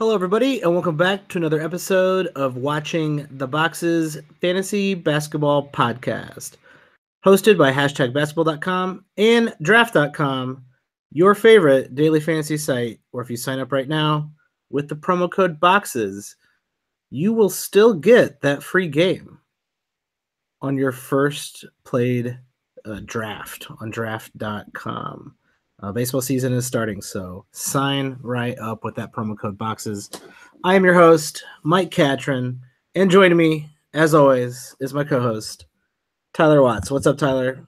Hello, everybody, and welcome back to another episode of Watching the Boxes Fantasy Basketball Podcast, hosted by #basketball.com and draft.com, your favorite daily fantasy site, where if you sign up right now with the promo code BOXES, you will still get that free game on your first played draft on draft.com. Baseball season is starting, so sign right up with that promo code BOXES. I am your host, Mike Catron, and joining me, as always, is my co-host, Tyler Watts. What's up, Tyler?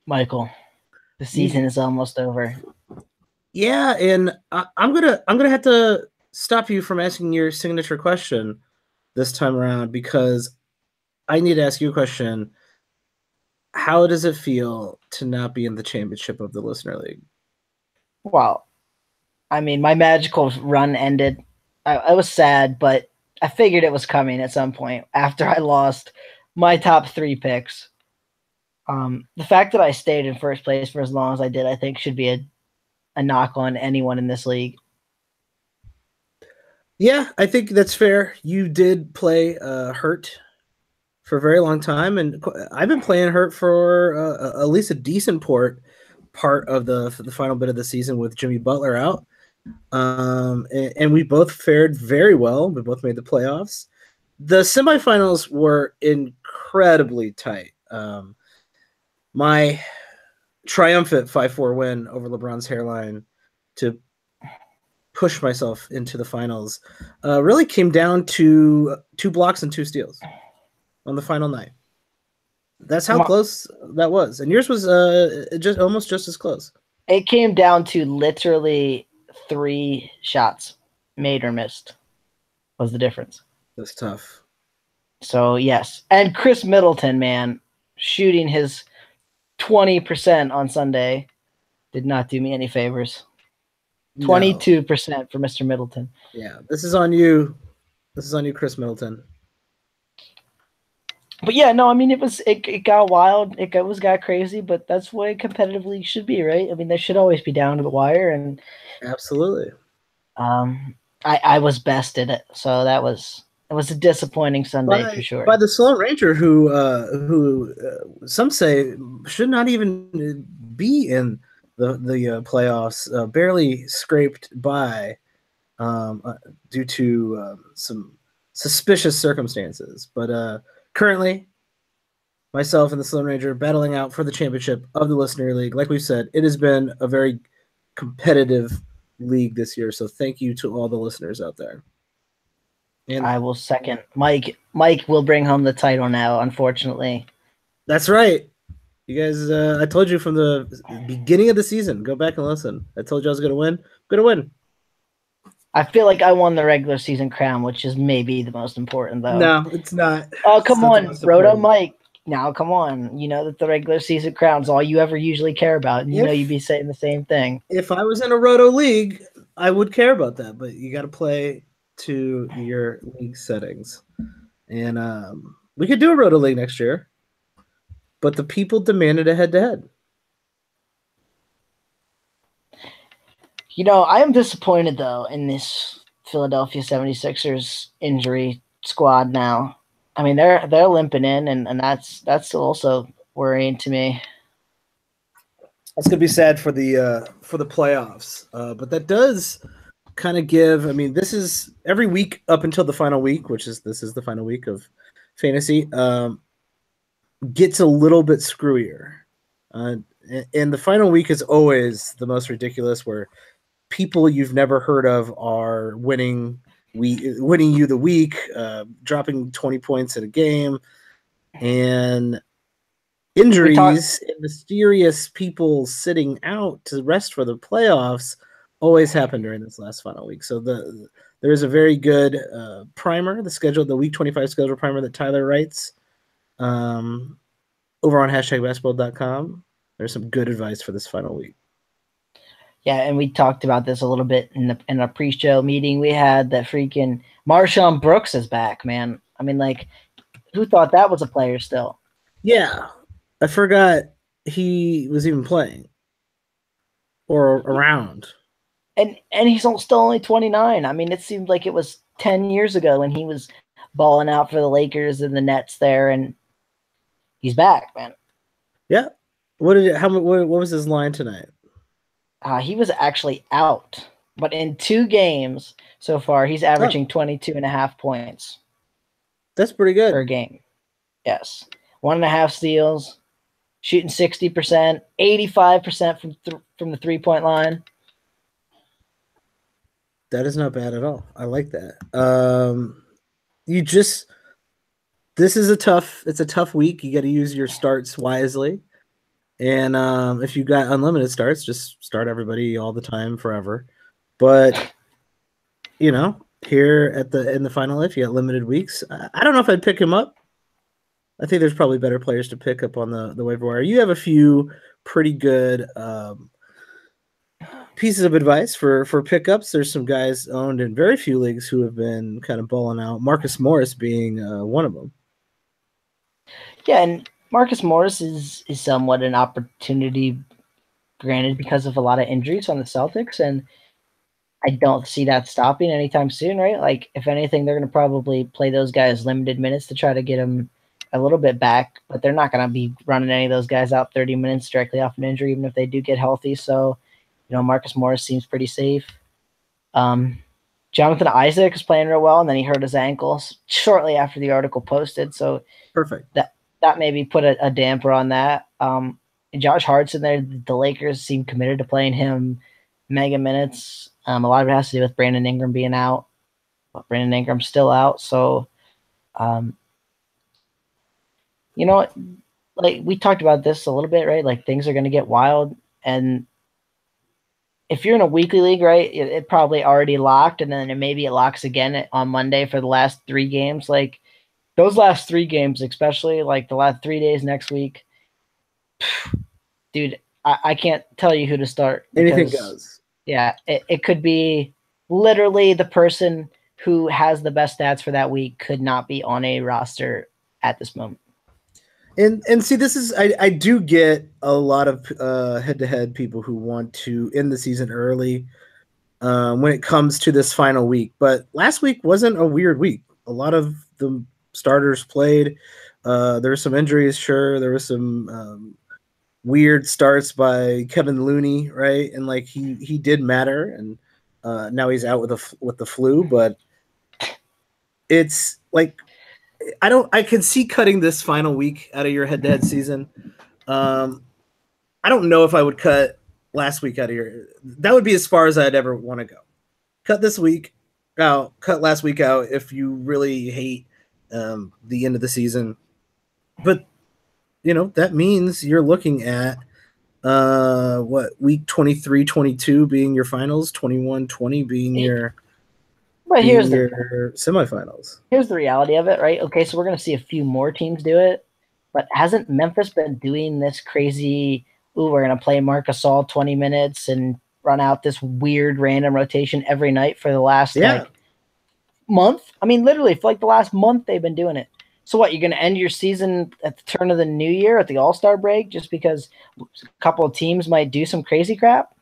Michael, the season is almost over. Yeah, and I'm gonna have to stop you from asking your signature question this time around because I need to ask you a question. How does it feel to not be in the championship of the Listener League? Well, I mean, my magical run ended. I was sad, but I figured it was coming at some point after I lost my top 3 picks. The fact that I stayed in first place for as long as I did, I think, should be a knock on anyone in this league. Yeah, I think that's fair. You did play hurt for a very long time, and I've been playing hurt for at least a decent part of the final bit of the season with Jimmy Butler out. And we both fared very well. We both made the playoffs. The semifinals were incredibly tight. My triumphant 5-4 win over LeBron's hairline to push myself into the finals really came down to 2 blocks and 2 steals on the final night. That's how close that was. And yours was just as close. It came down to literally 3 shots, made or missed, was the difference. That's tough. So, yes. And Chris Middleton, man, shooting his 20% on Sunday did not do me any favors. 22% for Mr. Middleton. Yeah, this is on you. This is on you, Chris Middleton. But yeah, no, I mean, it got wild. It got crazy, but that's the way competitive league should be, right? I mean, they should always be down to the wire. And absolutely. I was bested it, so it was a disappointing Sunday for sure. By the Sloan Ranger, who some say should not even be in the playoffs, barely scraped by due to some suspicious circumstances. But currently, myself and the Sloan Ranger battling out for the championship of the Listener League. Like we've said, it has been a very competitive league this year. So thank you to all the listeners out there. And I will second. Mike will bring home the title now, unfortunately. That's right. You guys, I told you from the beginning of the season, go back and listen. I told you I was going to win. I'm going to win. I feel like I won the regular season crown, which is maybe the most important, though. No, it's not. Oh, come on, Roto Mike. Now, come on. You know that the regular season crown's all you ever usually care about. And you know you'd be saying the same thing. If I was in a Roto league, I would care about that. But you got to play to your league settings. And we could do a Roto league next year. But the people demanded a head-to-head. You know, I am disappointed, though, in this Philadelphia 76ers injury squad now. I mean, they're limping in, and that's also worrying to me. That's gonna be sad for the playoffs, but that does kind of give. I mean, this is every week up until the final week, this is the final week of fantasy. Gets a little bit screwier, and the final week is always the most ridiculous, where people you've never heard of are winning you the week, dropping 20 points in a game, and injuries and mysterious people sitting out to rest for the playoffs always happen during this last final week. So there's a very good primer, the week 25 schedule primer that Tyler writes over on #basketball.com. There's some good advice for this final week. Yeah, and we talked about this a little bit in a pre-show meeting we had. That freaking Marshawn Brooks is back, man. I mean, like, who thought that was a player still? Yeah, I forgot he was even playing or around. and he's still only 29. I mean, it seemed like it was 10 years ago when he was balling out for the Lakers and the Nets there, and he's back, man. Yeah. What was his line tonight? He was actually out, but in 2 games so far, he's averaging 22.5 points. That's pretty good per game. Yes, 1.5 steals, shooting 60%, 85% from the 3-point line. That is not bad at all. I like that. This is it's a tough week. You got to use your starts wisely. And if you got unlimited starts, just start everybody all the time forever. But here in the final, if you got limited weeks, I don't know if I'd pick him up. I think there's probably better players to pick up on the waiver wire. You have a few pretty good pieces of advice for pickups. There's some guys owned in very few leagues who have been kind of balling out. Marcus Morris being one of them. Yeah, and Marcus Morris is somewhat an opportunity granted because of a lot of injuries on the Celtics, and I don't see that stopping anytime soon, right? Like, if anything, they're going to probably play those guys limited minutes to try to get them a little bit back, but they're not going to be running any of those guys out 30 minutes directly off an injury, even if they do get healthy. So, Marcus Morris seems pretty safe. Jonathan Isaac is playing real well, and then he hurt his ankles shortly after the article posted. So perfect. That maybe put a damper on that. Josh Hart's in there. The Lakers seem committed to playing him mega minutes. A lot of it has to do with Brandon Ingram being out. But Brandon Ingram's still out. So, like we talked about this a little bit, right? Like, things are going to get wild. And if you're in a weekly league, right, it probably already locked. And then maybe it locks again on Monday for the last 3 games. Like, those last 3 games, especially like the last 3 days next week, dude, I can't tell you who to start. Anything goes. Yeah, it could be literally the person who has the best stats for that week could not be on a roster at this moment. And see, this is I do get a lot of head-to-head people who want to end the season early when it comes to this final week. But last week wasn't a weird week. A lot of the starters played. There were some injuries, sure. There was some weird starts by Kevin Looney, right? And like he did matter, and now he's out with the flu. But it's like I can see cutting this final week out of your head-to-head season. I don't know if I would cut last week out of your. That would be as far as I'd ever want to go. Cut this week out. Cut last week out if you really hate the end of the season. But that means you're looking at week 23, 22 being your finals, 21, 20 being your. But here's your semifinals. Here's the reality of it, right? Okay, so we're going to see a few more teams do it, but hasn't Memphis been doing this crazy, we're going to play Marc Gasol 20 minutes and run out this weird random rotation every night for the last month? I mean, literally, for like the last month they've been doing it. So what, you're going to end your season at the turn of the new year at the All-Star break just because a couple of teams might do some crazy crap?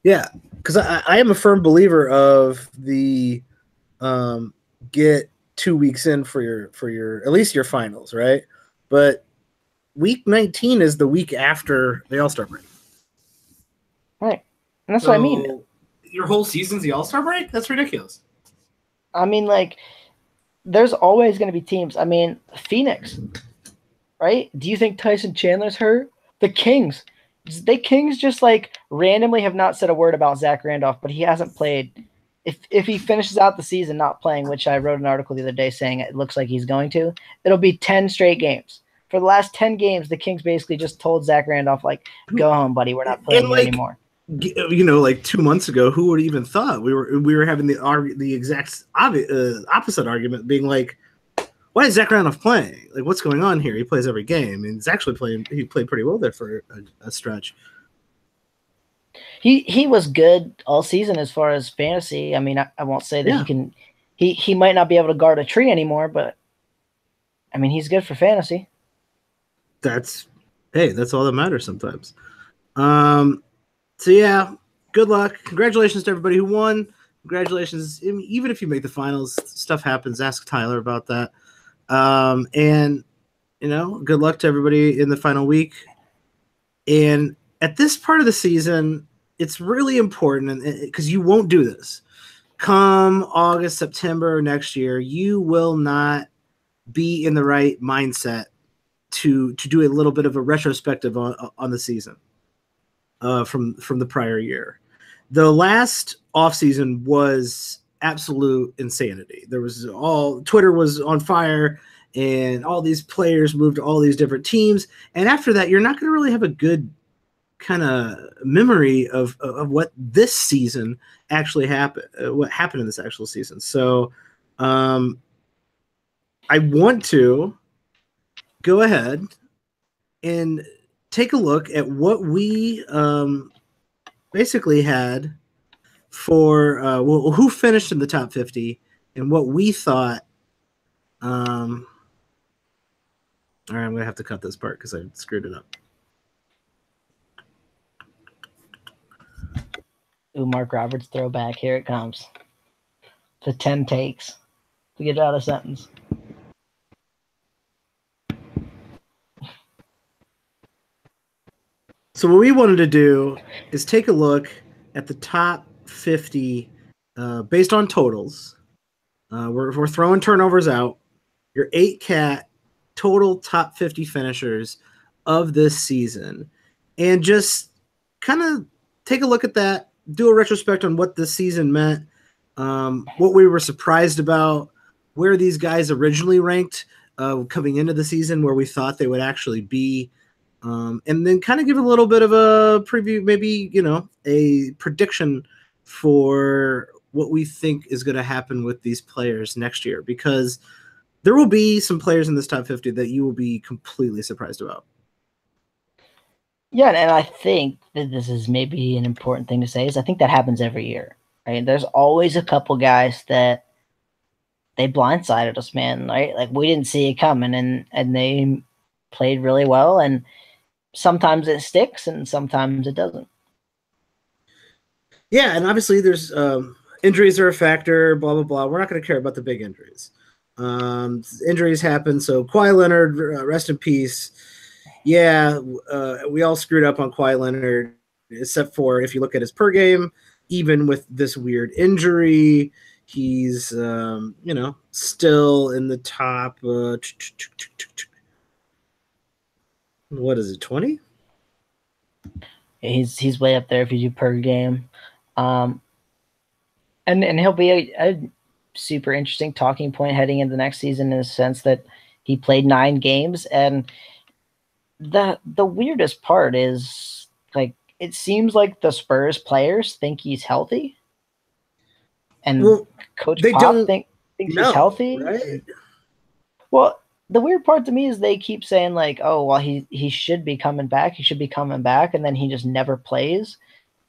Yeah, because I am a firm believer of the get 2 weeks in for your at least your finals, right? But week 19 is the week after the All-Star break. Right. And that's what I mean. Your whole season's the All-Star break? That's ridiculous. I mean, like, there's always going to be teams. I mean, Phoenix, right? Do you think Tyson Chandler's hurt? The Kings. The Kings just like randomly have not said a word about Zach Randolph, but he hasn't played. If he finishes out the season not playing, which I wrote an article the other day saying it looks like he's going to, it'll be 10 straight games. For the last 10 games, the Kings basically just told Zach Randolf, like, go home, buddy. We're not playing you anymore. Like 2 months ago, who would have even thought we were having the exact opposite argument, being like, why is Zach Randolph playing? Like, what's going on here? He plays every game, and he's actually playing. He played pretty well there for a stretch. He was good all season as far as fantasy. I mean, I won't say that he can. He might not be able to guard a tree anymore, but I mean, he's good for fantasy. That's all that matters sometimes. So yeah, good luck. Congratulations to everybody who won. Congratulations. Even if you make the finals, stuff happens. Ask Tyler about that. And, good luck to everybody in the final week. And at this part of the season, it's really important because you won't do this. Come August, September next year, you will not be in the right mindset to do a little bit of a retrospective on the season from the prior year. The last offseason was absolute insanity. Twitter was on fire, and all these players moved to all these different teams. And after that, you're not going to really have a good kind of memory of what this season actually happened, what happened in this actual season. So I want to go ahead and take a look at what we basically had for who finished in the top 50 and what we thought. All right, I'm going to have to cut this part because I screwed it up. Ooh, Mark Roberts throwback. Here it comes. The 10 takes to get out a sentence. So what we wanted to do is take a look at the top 50 based on totals. We're throwing turnovers out. Your 8-cat total top 50 finishers of this season. And just kind of take a look at that. Do a retrospect on what this season meant, what we were surprised about, where these guys originally ranked coming into the season, where we thought they would actually be, and then kind of give a little bit of a preview, maybe, a prediction for what we think is going to happen with these players next year, because there will be some players in this top 50 that you will be completely surprised about. Yeah, and I think that this is maybe an important thing to say is I think that happens every year, right? There's always a couple guys that they blindsided us, man, right? Like we didn't see it coming, and they played really well, and sometimes it sticks and sometimes it doesn't. Yeah, and obviously there's injuries are a factor, blah, blah, blah. We're not going to care about the big injuries. Injuries happen, so Kawhi Leonard, rest in peace. Yeah, we all screwed up on Kawhi Leonard, except for if you look at his per game, even with this weird injury, he's, still in the top, what is it, 20? He's way up there if you do per game. And he'll be a super interesting talking point heading into the next season in the sense that he played 9 games, and the weirdest part is, like, it seems like the Spurs players think he's healthy, and Coach Pop thinks he's healthy. Right? Well, the weird part to me is they keep saying, like, oh, well, he should be coming back. He should be coming back, and then he just never plays.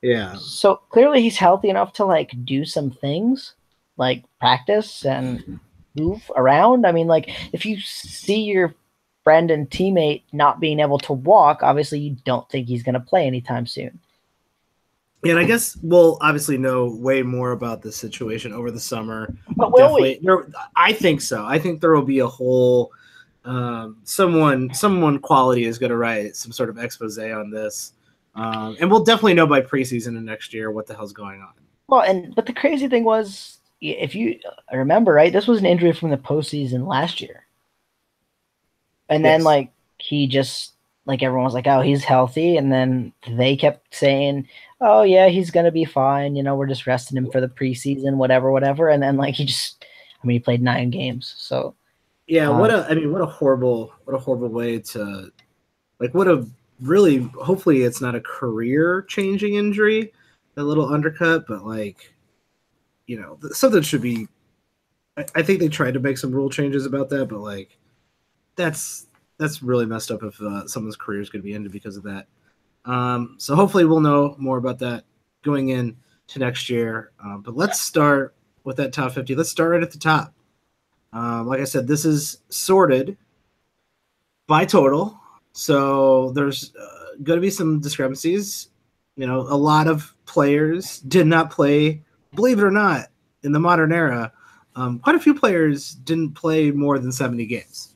Yeah. So clearly he's healthy enough to, like, do some things, like practice and move around. I mean, like, if you see your friend and teammate not being able to walk, obviously you don't think he's going to play anytime soon. Yeah, and I guess we'll obviously know way more about this situation over the summer. But will we? I think so. I think there will be a whole someone quality is going to write some sort of expose on this, and we'll definitely know by preseason of next year what the hell's going on. Well, but the crazy thing was, if you remember, right, this was an injury from the postseason last year. And then, like, he just, like, everyone was like, oh, he's healthy. And then they kept saying, oh, yeah, he's going to be fine. We're just resting him for the preseason, whatever. And then, like, he played 9 games. So, yeah, what a horrible way to, like, hopefully it's not a career changing injury, a little undercut, but, like, something should be, I think they tried to make some rule changes about that, but, like, that's really messed up if someone's career is going to be ended because of that. So hopefully we'll know more about that going in to next year. But let's start with that top 50. Let's start right at the top. Like I said, this is sorted by total. So there's going to be some discrepancies. You know, a lot of players did not play, believe it or not, in the modern era. Quite a few players didn't play more than 70 games.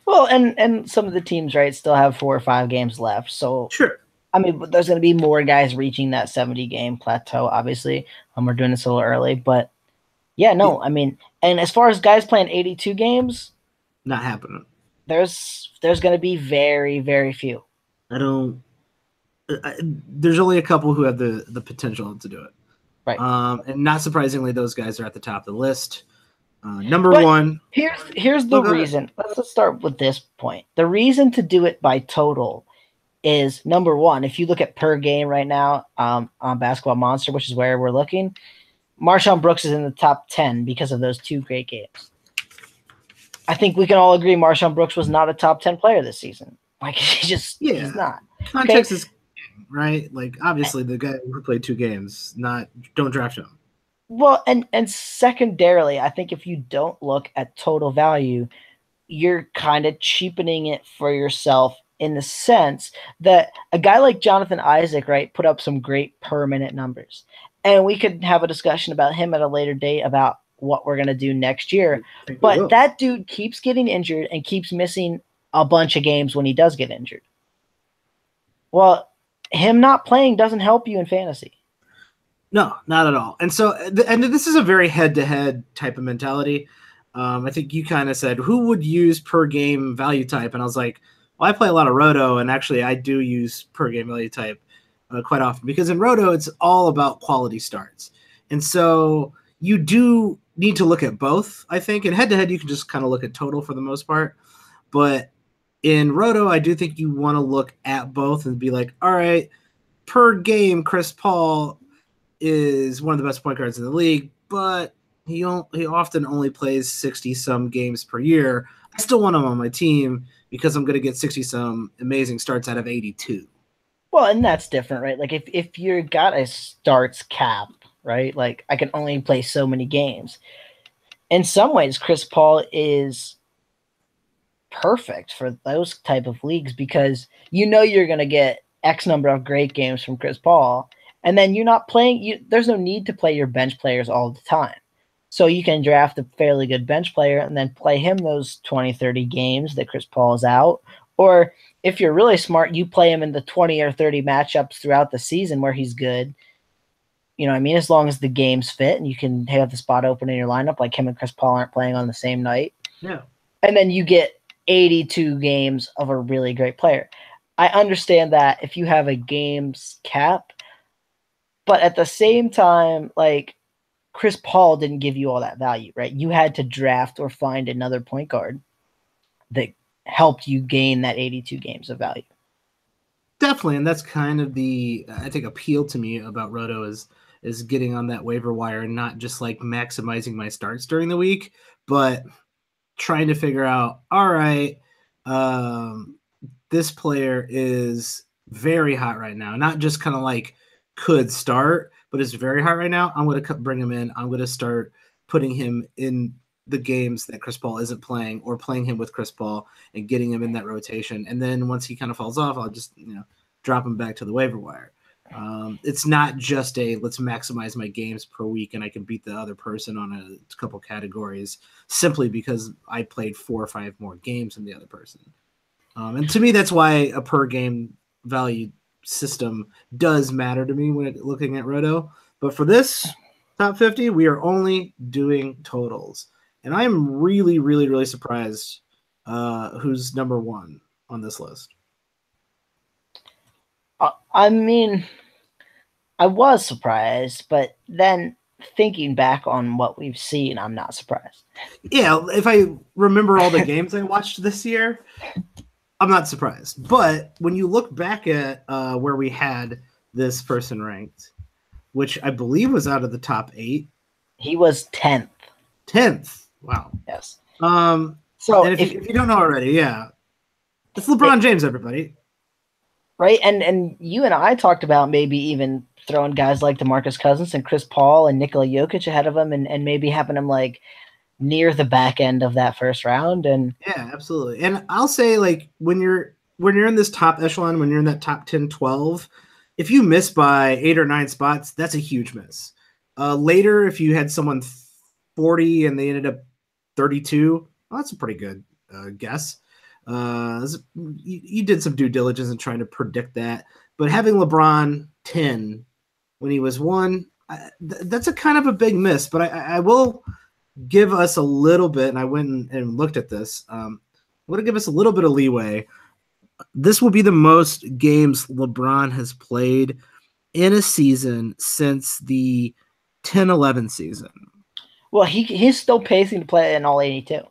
Well, and some of the teams, right, still have 4 or 5 games left. So, Sure. I mean, there's going to be more guys reaching that 70 game plateau, obviously. We're doing this a little early. But, yeah, no, I mean, and as far as guys playing 82 games, not happening. There's going to be very, very few. There's only a couple who have the potential to do it. Right. And not surprisingly, those guys are at the top of the list. Number one. Here's the reason. Let's start with this point. The reason to do it by total is, number one, if you look at per game right now on Basketball Monster, which is where we're looking, Marshawn Brooks is in the top 10 because of those 2 great games. I think we can all agree Marshawn Brooks was not a top 10 player this season. Like, he's not. Context is right. Like, obviously, the guy who played 2 games, don't draft him. Well, and secondarily, I think if you don't look at total value, you're kind of cheapening it for yourself in the sense that a guy like Jonathan Isaac, right, put up some great per minute numbers. And we could have a discussion about him at a later date about what we're going to do next year. But that dude keeps getting injured and keeps missing a bunch of games when he does get injured. Well, him not playing doesn't help you in fantasy. No, not at all. And so, and this is a very head-to-head type of mentality. I think you kind of said, who would use per game value type? And I was like, well, I play a lot of Roto, and actually I do use per game value type quite often, because in Roto, it's all about quality starts. And so you do need to look at both, I think. And head-to-head, you can just kind of look at total for the most part. But in Roto, I do think you want to look at both and be like, all right, per game, Chris Paul is one of the best point guards in the league, but he often only plays 60-some games per year. I still want him on my team because I'm going to get 60-some amazing starts out of 82. Well, and that's different, right? Like, if you got a starts cap, right? Like, I can only play so many games. In some ways, Chris Paul is perfect for those type of leagues because you know you're going to get X number of great games from Chris Paul, and then you're not playing. There's no need to play your bench players all the time. So you can draft a fairly good bench player and then play him those 20, 30 games that Chris Paul is out. Or if you're really smart, you play him in the 20 or 30 matchups throughout the season where he's good. You know what I mean? As long as the games fit and you can have the spot open in your lineup, like him and Chris Paul aren't playing on the same night. Yeah. And then you get 82 games of a really great player. I understand that if you have a games cap, but at the same time, like, Chris Paul didn't give you all that value, right? You had to draft or find another point guard that helped you gain that 82 games of value. Definitely, and that's kind of the, I think, appeal to me about Roto is getting on that waiver wire and not just like maximizing my starts during the week, but trying to figure out, all right, this player is very hot right now. Not just kind of like could start, but is very hot right now. I'm going to bring him in. I'm going to start putting him in the games that Chris Paul isn't playing, or playing him with Chris Paul and getting him in that rotation. And then once he kind of falls off, I'll just, drop him back to the waiver wire. It's not just let's maximize my games per week and I can beat the other person on a couple categories simply because I played 4 or 5 more games than the other person. And to me, that's why a per game value system does matter to me when looking at Roto. But for this top 50, we are only doing totals. And I'm really, really, really surprised who's number 1 on this list. I mean, I was surprised, but then thinking back on what we've seen, I'm not surprised. Yeah, if I remember all the games I watched this year, I'm not surprised. But when you look back at where we had this person ranked, which I believe was out of the top 8. He was 10th. 10th. Wow. Yes. So and if you don't know already, yeah. It's LeBron James, everybody. Right? And you and I talked about maybe even throwing guys like DeMarcus Cousins and Chris Paul and Nikola Jokic ahead of him and maybe having him like near the back end of that first round. And yeah, absolutely. And I'll say, like, when you're in this top echelon, when you're in that top 10, 12, if you miss by 8 or 9 spots, that's a huge miss. Later, if you had someone 40 and they ended up 32, well, that's a pretty good guess. You did some due diligence in trying to predict that. But having LeBron 10 when he was 1, that's a kind of a big miss. But I will give us a little bit, and I went and looked at this. I'm going to give us a little bit of leeway. This will be the most games LeBron has played in a season since the 10-11 season. Well, he's still pacing to play in all 82.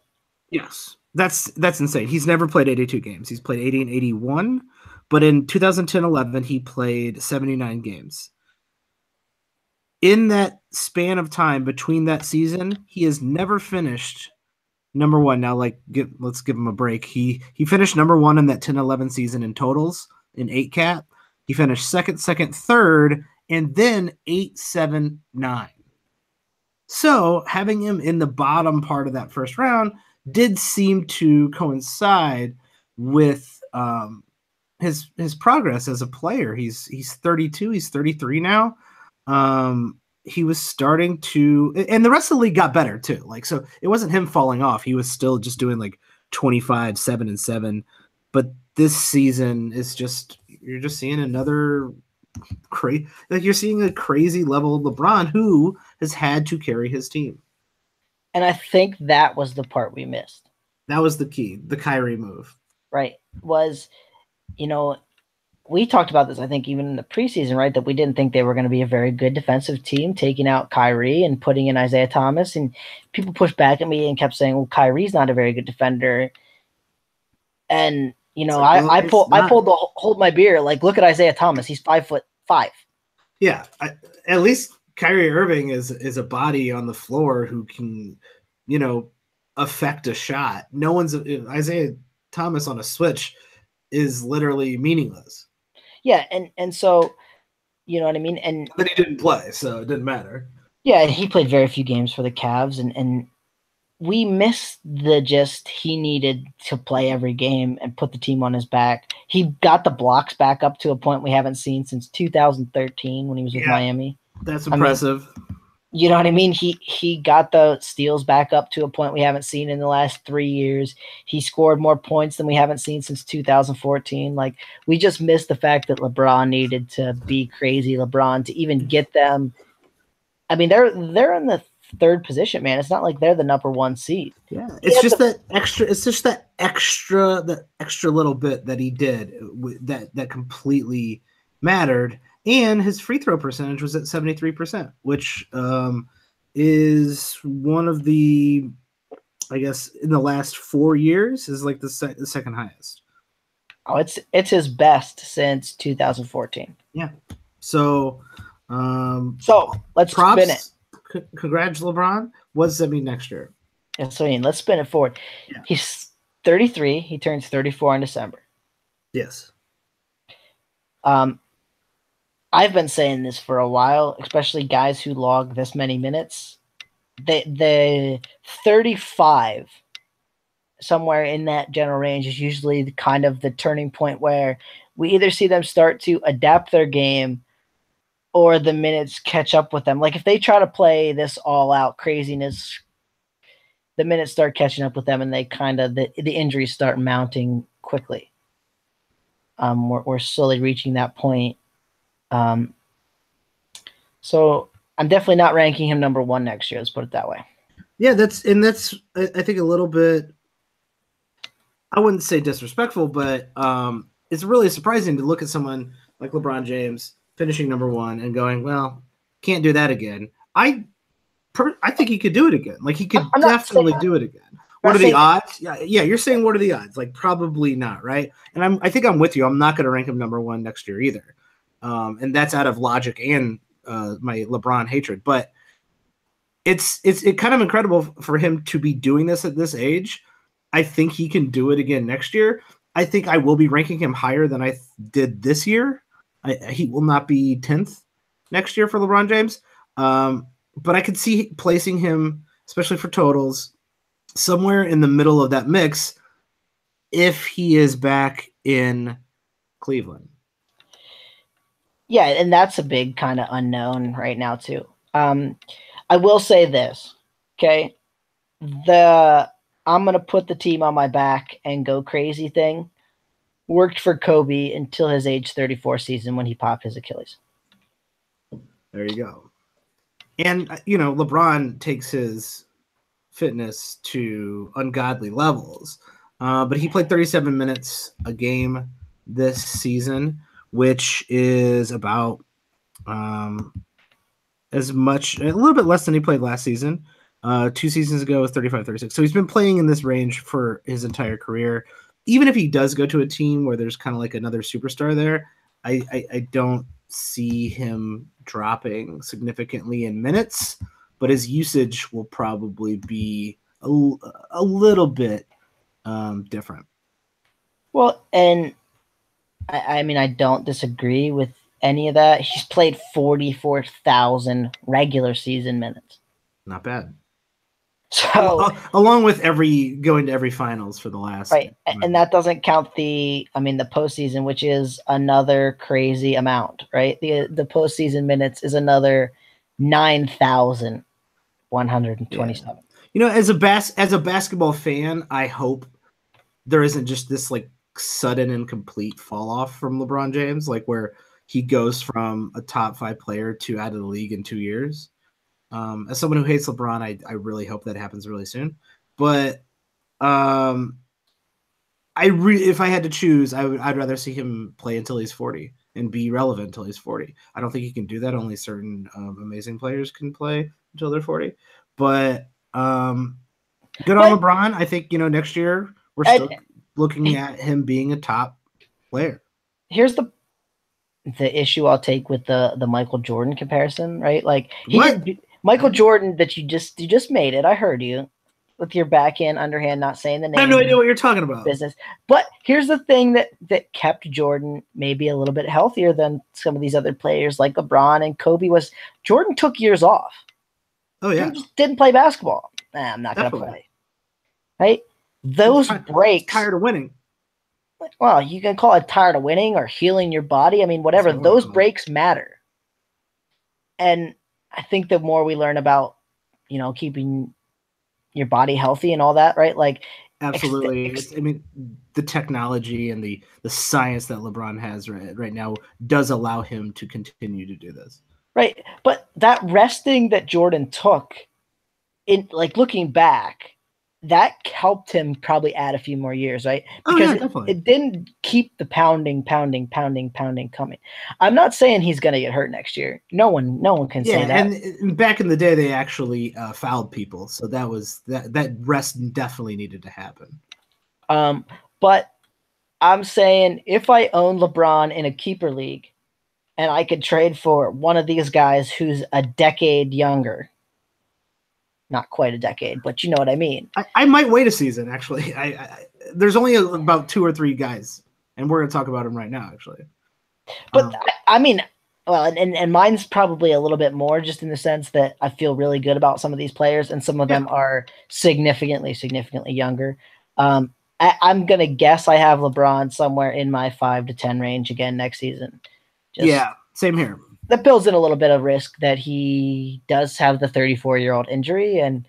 Yes, that's insane. He's never played 82 games. He's played 80 and 81, but in 2010-11 he played 79 games. In that span of time between that season, he has never finished number 1. Now, let's give him a break. He finished number 1 in that 10-11 season in totals in 8 cap. He finished second, third, and then 8, 7, 9. So having him in the bottom part of that first round did seem to coincide with his progress as a player. He's 32. He's 33 now. He was starting to, and the rest of the league got better too. So it wasn't him falling off. He was still just doing 25, 7 and 7. But this season is you're just seeing another you're seeing a crazy level of LeBron who has had to carry his team. And I think that was the part we missed. That was the key, the Kyrie move. Right. We talked about this, I think, even in the preseason, right? That we didn't think they were going to be a very good defensive team, taking out Kyrie and putting in Isaiah Thomas. And people pushed back at me and kept saying, well, Kyrie's not a very good defender. And, I pulled the hold my beer. Look at Isaiah Thomas. He's 5'5". Yeah. At least Kyrie Irving is a body on the floor who can, affect a shot. No one's Isaiah Thomas on a switch is literally meaningless. Yeah, and so, you know what I mean? And but he didn't play, so it didn't matter. Yeah, he played very few games for the Cavs, and we missed he needed to play every game and put the team on his back. He got the blocks back up to a point we haven't seen since 2013 when he was with Miami. That's impressive. You know what I mean? He got the steals back up to a point we haven't seen in the last 3 years. He scored more points than we haven't seen since 2014. We just missed the fact that LeBron needed to be crazy LeBron to even get them. I mean, they're in the 3rd position, man. It's not like they're the number 1 seed. Yeah, it's just that extra little bit that he did that completely mattered. And his free throw percentage was at 73%, which is one of the, I guess, in the last 4 years is the second highest. Oh, it's his best since 2014. Yeah. So let's spin it. Congrats, LeBron. What does that mean next year? Yeah, so let's spin it forward. Yeah. He's 33. He turns 34 in December. Yes. I've been saying this for a while, especially guys who log this many minutes. The 35, somewhere in that general range, is usually the turning point where we either see them start to adapt their game or the minutes catch up with them. If they try to play this all-out craziness, the minutes start catching up with them, and they the injuries start mounting quickly. We're slowly reaching that point. So I'm definitely not ranking him number 1 next year. Let's put it that way. Yeah, that's I think a little bit, I wouldn't say disrespectful, but it's really surprising to look at someone like LeBron James finishing number 1 and going, well, can't do that again. I think he could do it again. He could definitely do it again. What are the odds? Yeah, you're saying what are the odds? Probably not, right? And I think I'm with you. I'm not going to rank him number 1 next year either. And that's out of logic and my LeBron hatred. But it's kind of incredible for him to be doing this at this age. I think he can do it again next year. I think I will be ranking him higher than I did this year. He will not be 10th next year for LeBron James. But I could see placing him, especially for totals, somewhere in the middle of that mix if he is back in Cleveland. Yeah, and that's a big kind of unknown right now too. I will say this, okay? The I'm gonna put the team on my back and go crazy thing worked for Kobe until his age 34 season when he popped his Achilles. There you go. And LeBron takes his fitness to ungodly levels, but he played 37 minutes a game this season, which is about as much, a little bit less than he played last season. 2 seasons ago was 35, 36. So he's been playing in this range for his entire career. Even if he does go to a team where there's kind of like another superstar there, I don't see him dropping significantly in minutes, but his usage will probably be a little bit different. Well, and I mean, I don't disagree with any of that. He's played 44,000 regular season minutes. Not bad. So along with going to every finals for the last, right, and that doesn't count the postseason, which is another crazy amount, right? The postseason minutes is another 9,127. Yeah. As a basketball fan, I hope there isn't just this like sudden and complete fall off from LeBron James, like where he goes from a top 5 player to out of the league in 2 years. As someone who hates LeBron, I really hope that happens really soon. But if I had to choose, I'd rather see him play until he's 40 and be relevant until he's 40. I don't think he can do that. Only certain amazing players can play until they're 40. But good on LeBron. I think next year we're still looking at him being a top player. Here's the issue I'll take with the Michael Jordan comparison, right? Like Michael Jordan that you just made it. I heard you with your backhand, underhand, not saying the name. I have no idea what you're talking about. Business. But here's the thing that kept Jordan maybe a little bit healthier than some of these other players like LeBron and Kobe was Jordan took years off. Oh yeah. He just didn't play basketball. I'm not going to play. Right? Those breaks. Tired of winning. Well, you can call it tired of winning or healing your body. I mean, whatever. Those breaks matter. And I think the more we learn about, keeping your body healthy and all that, right? Like, absolutely. I mean, the technology and the science that LeBron has right now does allow him to continue to do this. Right. But that resting that Jordan took, in like looking back, that helped him probably add a few more years, right? Because it didn't keep the pounding coming. I'm not saying he's going to get hurt next year. No one can say that. And back in the day, they actually fouled people, so that rest definitely needed to happen. But I'm saying if I own LeBron in a keeper league, and I could trade for one of these guys who's a decade younger. Not quite a decade, but you know what I mean. I might wait a season, actually. There's only about 2 or 3 guys, and we're going to talk about them right now, actually. But I mean, well, and mine's probably a little bit more just in the sense that I feel really good about some of these players, and some of them are significantly younger. I'm going to guess I have LeBron somewhere in my 5 to 10 range again next season. Same here. That builds in a little bit of risk that he does have the 34-year-old injury, and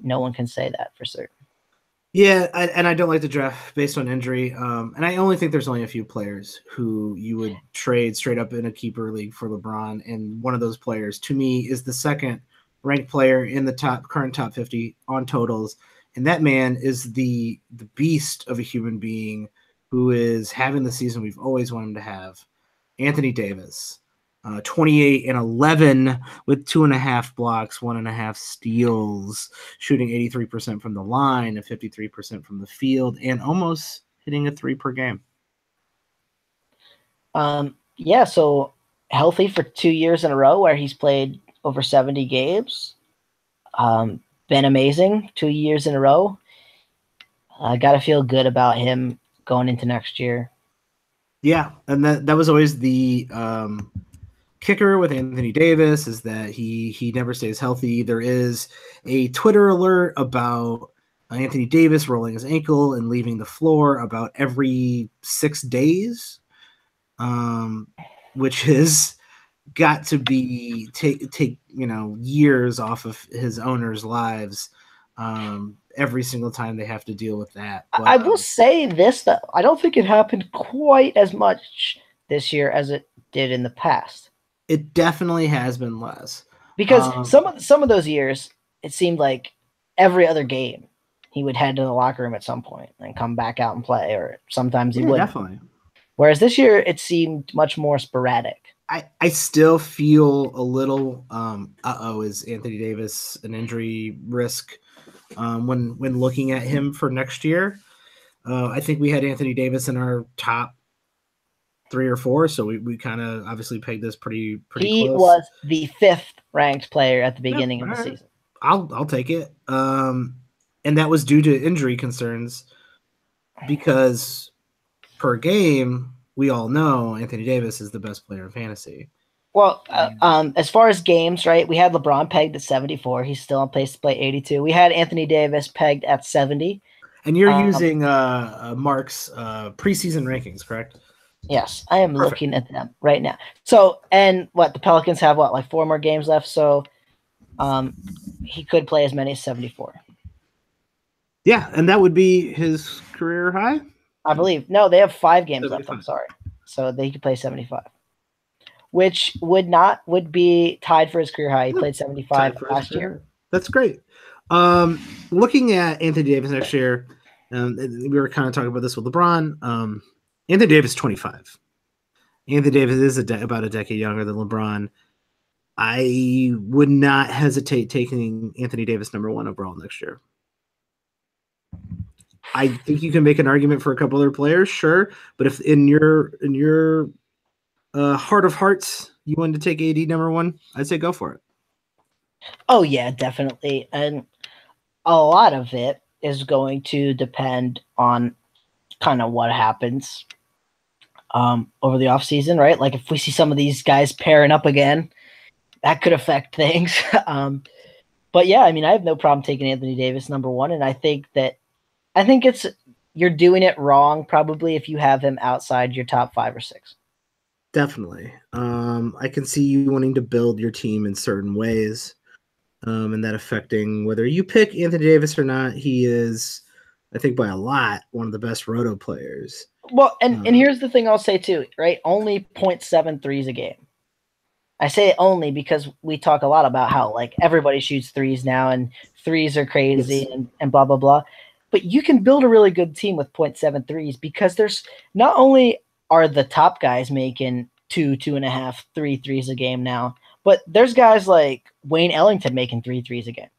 no one can say that for certain. Yeah, and I don't like to draft based on injury. And I only think there's only a few players who you would trade straight up in a keeper league for LeBron. And one of those players, to me, is the second ranked player in the current top 50 on totals. And that man is the beast of a human being who is having the season we've always wanted him to have. Anthony Davis, 28 and 11 with 2.5 blocks, 1.5 steals, shooting 83% from the line and 53% from the field, and almost hitting a 3 per game. So healthy for 2 years in a row where he's played over 70 games. Been amazing 2 years in a row. I got to feel good about him going into next year. Yeah, and that was always the kicker with Anthony Davis, is that he never stays healthy. There is a Twitter alert about Anthony Davis rolling his ankle and leaving the floor about every 6 days. which has got to be take years off of his owners' lives every single time they have to deal with that. But, I will say this, that I don't think it happened quite as much this year as it did in the past. It definitely has been less. Because some of those years, it seemed like every other game he would head to the locker room at some point and come back out and play, or sometimes he wouldn't. Definitely. Whereas this year, it seemed much more sporadic. I still feel a little is Anthony Davis an injury risk when looking at him for next year. I think we had Anthony Davis in our top 3 or 4, so we kind of obviously pegged this pretty he close. Was the 5th ranked player at the beginning of the season. I'll take it. And that was due to injury concerns because per game, we all know Anthony Davis is the best player in fantasy. Well, as far as games, right, we had LeBron pegged at 74. He's still on pace to play 82. We had Anthony Davis pegged at 70. And you're using Mark's preseason rankings, correct? Yes, I am looking at them right now. So, and the Pelicans have like 4 more games left, so he could play as many as 74. Yeah, and that would be his career high? I believe. No, they have 5 games 75. left. I'm sorry. So they could play 75, which would be tied for his career high. He played 75 last year. That's great. Looking at Anthony Davis next year, we were kind of talking about this with LeBron. Anthony Davis, 25. Anthony Davis is about a decade younger than LeBron. I would not hesitate taking Anthony Davis number 1 overall next year. I think you can make an argument for a couple other players, sure, but if in your heart of hearts you wanted to take AD number 1, I'd say go for it. Oh yeah, definitely, and a lot of it is going to depend on kind of what happens over the offseason, right? Like if we see some of these guys pairing up again, that could affect things. But yeah, I mean, I have no problem taking Anthony Davis number 1, and I think you're doing it wrong probably if you have him outside your top 5 or 6. Definitely. I can see you wanting to build your team in certain ways, and that affecting whether you pick Anthony Davis or not. He is, I think, by a lot, one of the best roto players. Well, and here's the thing I'll say too, right? Only 0.7 threes a game. I say it only because we talk a lot about how like everybody shoots threes now and threes are crazy and blah, blah, blah. But you can build a really good team with 0.7 threes because there's not only are the top guys making 2.5, 3 threes a game now, but there's guys like Wayne Ellington making 3 threes a game.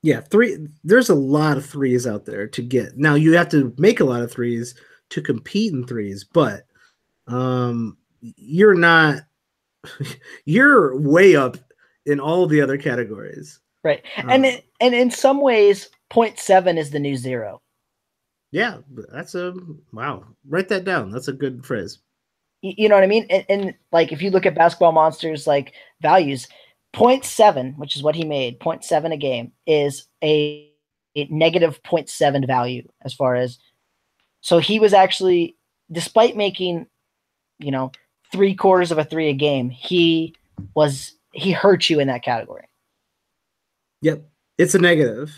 Yeah, 3. There's a lot of threes out there to get. Now you have to make a lot of threes to compete in threes, but you're not. You're way up in all the other categories, right? And in some ways, 0.7 is the new 0. Yeah, that's wow. Write that down. That's a good phrase. You know what I mean? And like if you look at Basketball Monsters like values, 0.7, which is what he made, 0.7 a game, is a negative 0.7 value as far as. So he was actually, despite making, 3/4 of a 3 a game, he hurt you in that category. Yep, it's a negative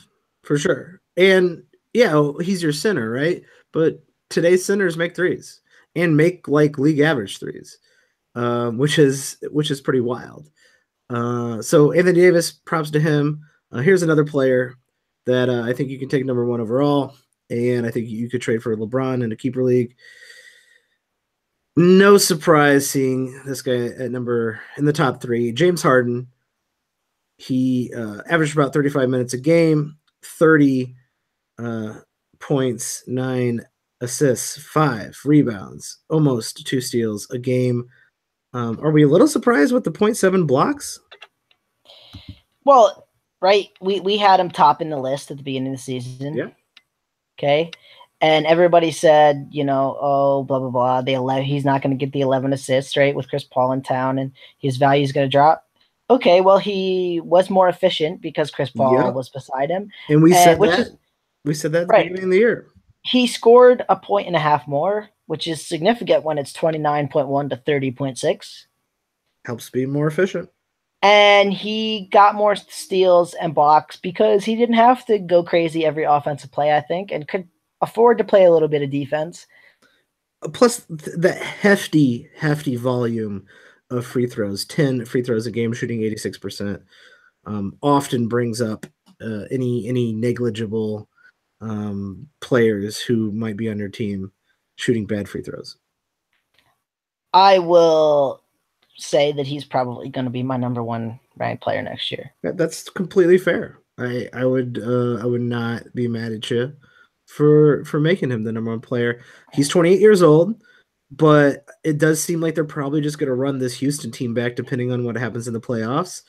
for sure. And yeah, he's your center, right? But today's centers make threes and make like league average threes, which is pretty wild. So Anthony Davis, props to him. Here's another player that I think you can take number 1 overall, and I think you could trade for LeBron in a keeper league. No surprise seeing this guy in the top 3. James Harden. He averaged about 35 minutes a game, 30 points, 9 assists, 5 rebounds, almost 2 steals a game. Are we a little surprised with the 0.7 blocks? Well, right. We had him topping the list at the beginning of the season. Yeah. Okay. And everybody said, blah, blah, blah. He's not going to get the 11 assists, right, with Chris Paul in town, and his value is going to drop. Okay, well, he was more efficient because Chris Paul was beside him. And we said that at the beginning of the year. He scored 1.5 more, which is significant when it's 29.1 to 30.6. Helps be more efficient. And he got more steals and blocks because he didn't have to go crazy every offensive play, I think, and could afford to play a little bit of defense. Plus, the hefty volume of free throws, 10 free throws a game, shooting 86%, often brings up any negligible players who might be on your team shooting bad free throws. I will say that he's probably going to be my number one ranked player next year. That's completely fair. I would not be mad at you for making him the number one player. He's 28 years old, but it does seem like they're probably just going to run this Houston team back depending on what happens in the playoffs.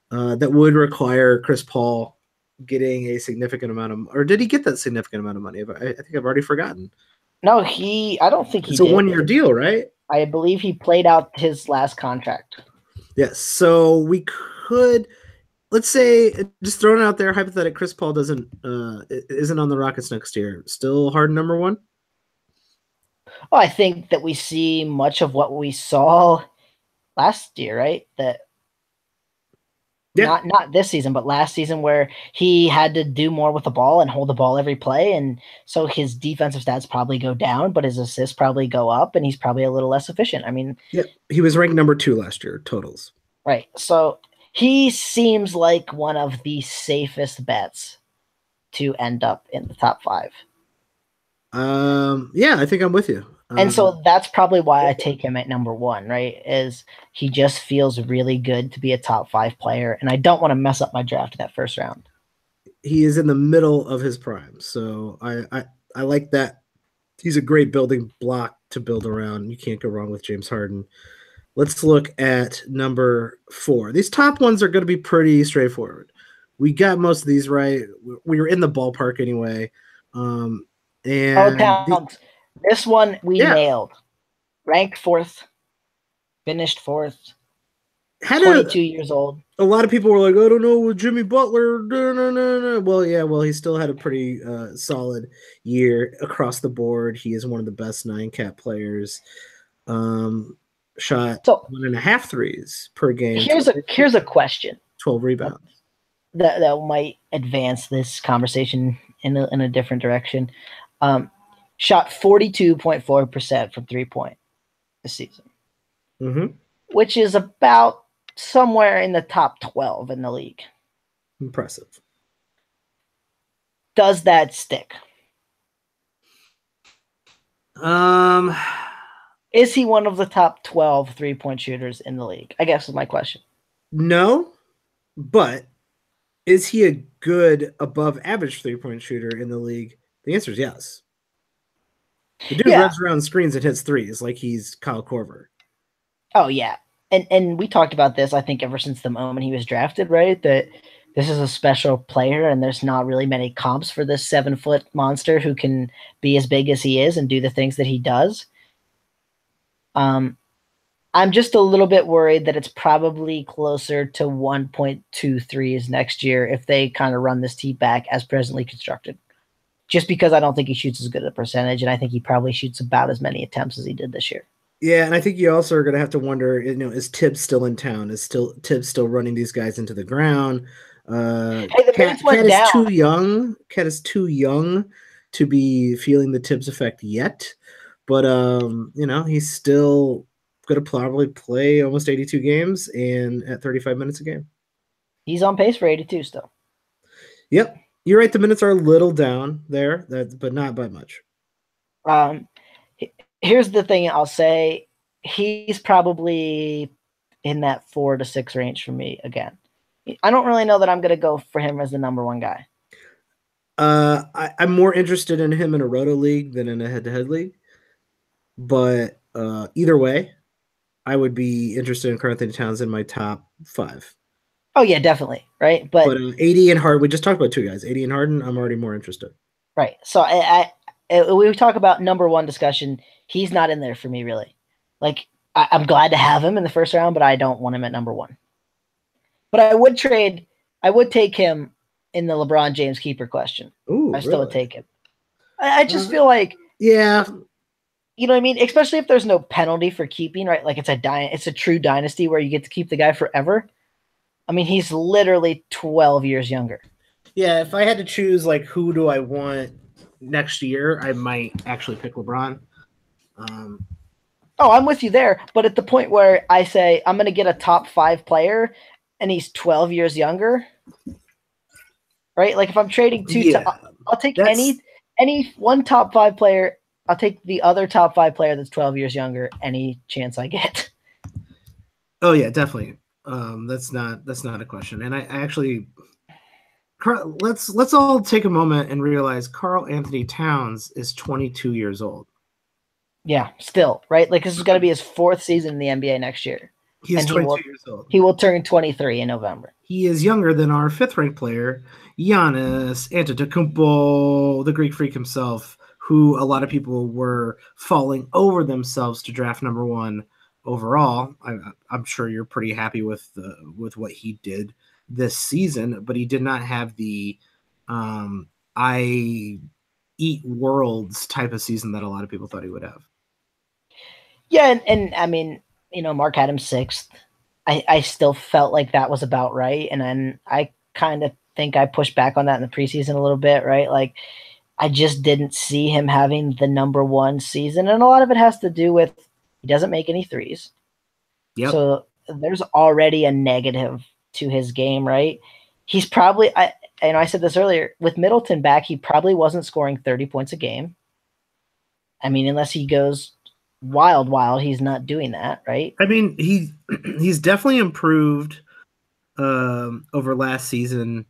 That would require Chris Paul getting a significant amount of, or did he get that significant amount of money? I think I've already forgotten. No, I don't think he did. It's a 1-year deal, right? I believe he played out his last contract. Yes. So we could, let's say, just throwing it out there, hypothetical, Chris Paul isn't on the Rockets next year. Still Harden number one? Well, I think that we see much of what we saw last year, right? That not this season, but last season, where he had to do more with the ball and hold the ball every play, and so his defensive stats probably go down, but his assists probably go up, and he's probably a little less efficient. I mean, yeah, he was ranked number 2 last year totals. Right. So he seems like one of the safest bets to end up in the top 5. Yeah, I think I'm with you. And so that's probably why I take him at number 1, right? Is he just feels really good to be a top 5 player, and I don't want to mess up my draft in that first round. He is in the middle of his prime, so I like that. He's a great building block to build around. You can't go wrong with James Harden. Let's look at number 4. These top ones are going to be pretty straightforward. We got most of these right. We were in the ballpark anyway. This one we nailed. Ranked 4th, finished 4th, 22 years old. A lot of people were like, I don't know, Jimmy Butler. No. Well, he still had a pretty solid year across the board. He is one of the best 9-cap players. Shot 1.5 threes per game. Here's a question. 12 rebounds. That might advance this conversation in a different direction. Shot 42.4% from 3-point this season, which is about somewhere in the top 12 in the league. Impressive. Does that stick? Is he one of the top 12 3-point shooters in the league? I guess is my question. No, but is he a good above average 3-point shooter in the league? The answer is yes. The dude runs around screens and hits threes like he's Kyle Korver. Oh, yeah. And we talked about this, I think, ever since the moment he was drafted, right? That this is a special player, and there's not really many comps for this 7-foot monster who can be as big as he is and do the things that he does. I'm just a little bit worried that it's probably closer to 1.23s next year if they kind of run this team back as presently constructed. Just because I don't think he shoots as good a percentage, and I think he probably shoots about as many attempts as he did this year. Yeah, and I think you also are going to have to wonder, is Tibbs still in town? Is Tibbs still running these guys into the ground? The Cat is too young. Cat is too young to be feeling the Tibbs effect yet. But, he's still going to probably play almost 82 games and at 35 minutes a game. He's on pace for 82 still. Yep. You're right. The minutes are a little down there, but not by much. Here's the thing I'll say. He's probably in that 4 to 6 range for me again. I don't really know that I'm going to go for him as the number 1 guy. I'm more interested in him in a roto league than in a head-to-head league. But either way, I would be interested in Karl Anthony Towns in my top 5. Oh, yeah, definitely. Right. But AD and Harden, we just talked about 2 guys. AD and Harden, I'm already more interested. Right. So we talk about number 1 discussion. He's not in there for me, really. Like, I'm glad to have him in the first round, but I don't want him at number 1. But I would take him in the LeBron James keeper question. Ooh, I still would take him. I just feel like. Yeah. You know what I mean? Especially if there's no penalty for keeping, right? Like it's a true dynasty where you get to keep the guy forever. I mean, he's literally 12 years younger. Yeah, if I had to choose, like, who do I want next year, I might actually pick LeBron. Oh, I'm with you there. But at the point where I say I'm going to get a top 5 player and he's 12 years younger, right? Like if I'm trading I'll take any one top 5 player. I'll take the other top 5 player that's 12 years younger any chance I get. Oh yeah, definitely. That's not a question. And I actually, let's all take a moment and realize Karl Anthony Towns is 22 years old. Yeah, still, right? Like this is going to be his 4th season in the NBA next year. He's 22 years old. He will turn 23 in November. He is younger than our 5th ranked player, Giannis Antetokounmpo, the Greek freak himself, who a lot of people were falling over themselves to draft number 1 overall. I'm sure you're pretty happy with what he did this season, but he did not have the I eat worlds type of season that a lot of people thought he would have. Yeah, and I mean, Mark had him 6th. I still felt like that was about right, and then I kind of think I pushed back on that in the preseason a little bit, right? Like I just didn't see him having the number 1 season, and a lot of it has to do with he doesn't make any threes. Yep. So there's already a negative to his game, right? He's probably I said this earlier, with Middleton back, he probably wasn't scoring 30 points a game. I mean, unless he goes wild, he's not doing that, right? I mean, he's definitely improved over last season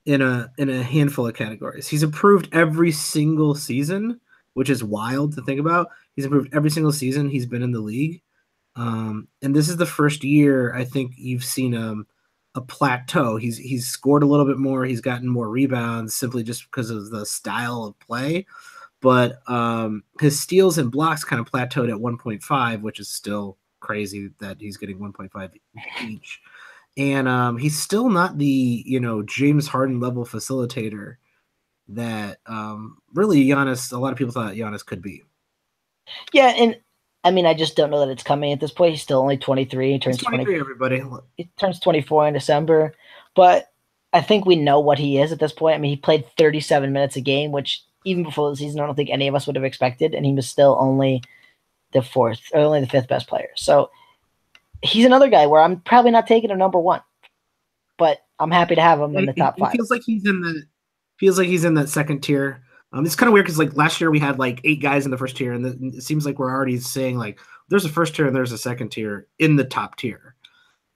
in a handful of categories. He's improved every single season, which is wild to think about. He's improved every single season he's been in the league. And this is the first year I think you've seen a plateau. He's scored a little bit more. He's gotten more rebounds simply just because of the style of play. But his steals and blocks kind of plateaued at 1.5, which is still crazy that he's getting 1.5 each. And he's still not the James Harden level facilitator that really Giannis. A lot of people thought Giannis could be. Yeah, and I mean, I just don't know that it's coming at this point. He's still only 23. He turns 23. Everybody. He turns 24 in December, but I think we know what he is at this point. I mean, he played 37 minutes a game, which even before the season, I don't think any of us would have expected, and he was still only the 5th best player. So he's another guy where I'm probably not taking him number 1, but I'm happy to have him in the top 5. It feels like he's in that second tier. It's kind of weird because like last year we had like 8 guys in the first tier, and it seems like we're already saying like there's a first tier and there's a second tier in the top tier.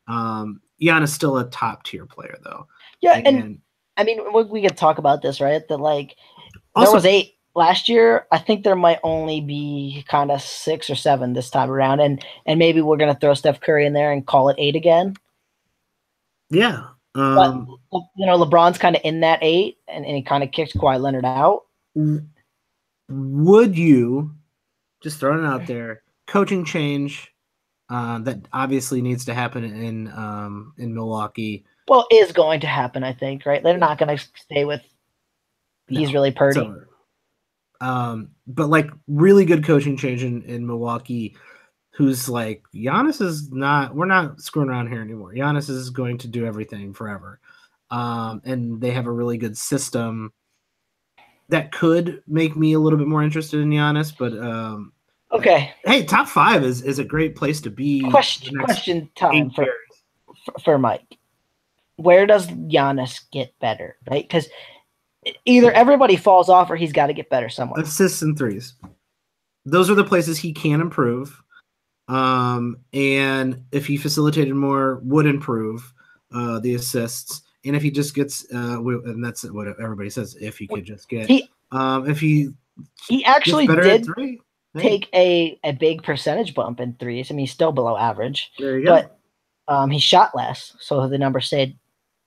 Giannis is still a top tier player though. Yeah, and I mean we could talk about this, right? That like also, there was 8 last year. I think there might only be kind of 6 or 7 this time around, and maybe we're gonna throw Steph Curry in there and call it 8 again. Yeah. But LeBron's kind of in that 8, and he kind of kicks Kawhi Leonard out. Would you, just throwing it out there, coaching change that obviously needs to happen in Milwaukee? Well, is going to happen, I think, right? They're not going to stay with he's really Purdy. But like really good coaching change in Milwaukee, who's like Giannis is not. We're not screwing around here anymore. Giannis is going to do everything forever, and they have a really good system that could make me a little bit more interested in Giannis. But okay, hey, top 5 is a great place to be. Question time for Mike. Where does Giannis get better, right? Because either everybody falls off or he's got to get better somewhere. Assists and threes. Those are the places he can improve. And if he facilitated more, would improve the assists. And if he just gets, and that's what everybody says, if he could just get, if he actually did take a big percentage bump in threes. I mean, he's still below average. There you go. But he shot less, so the number stayed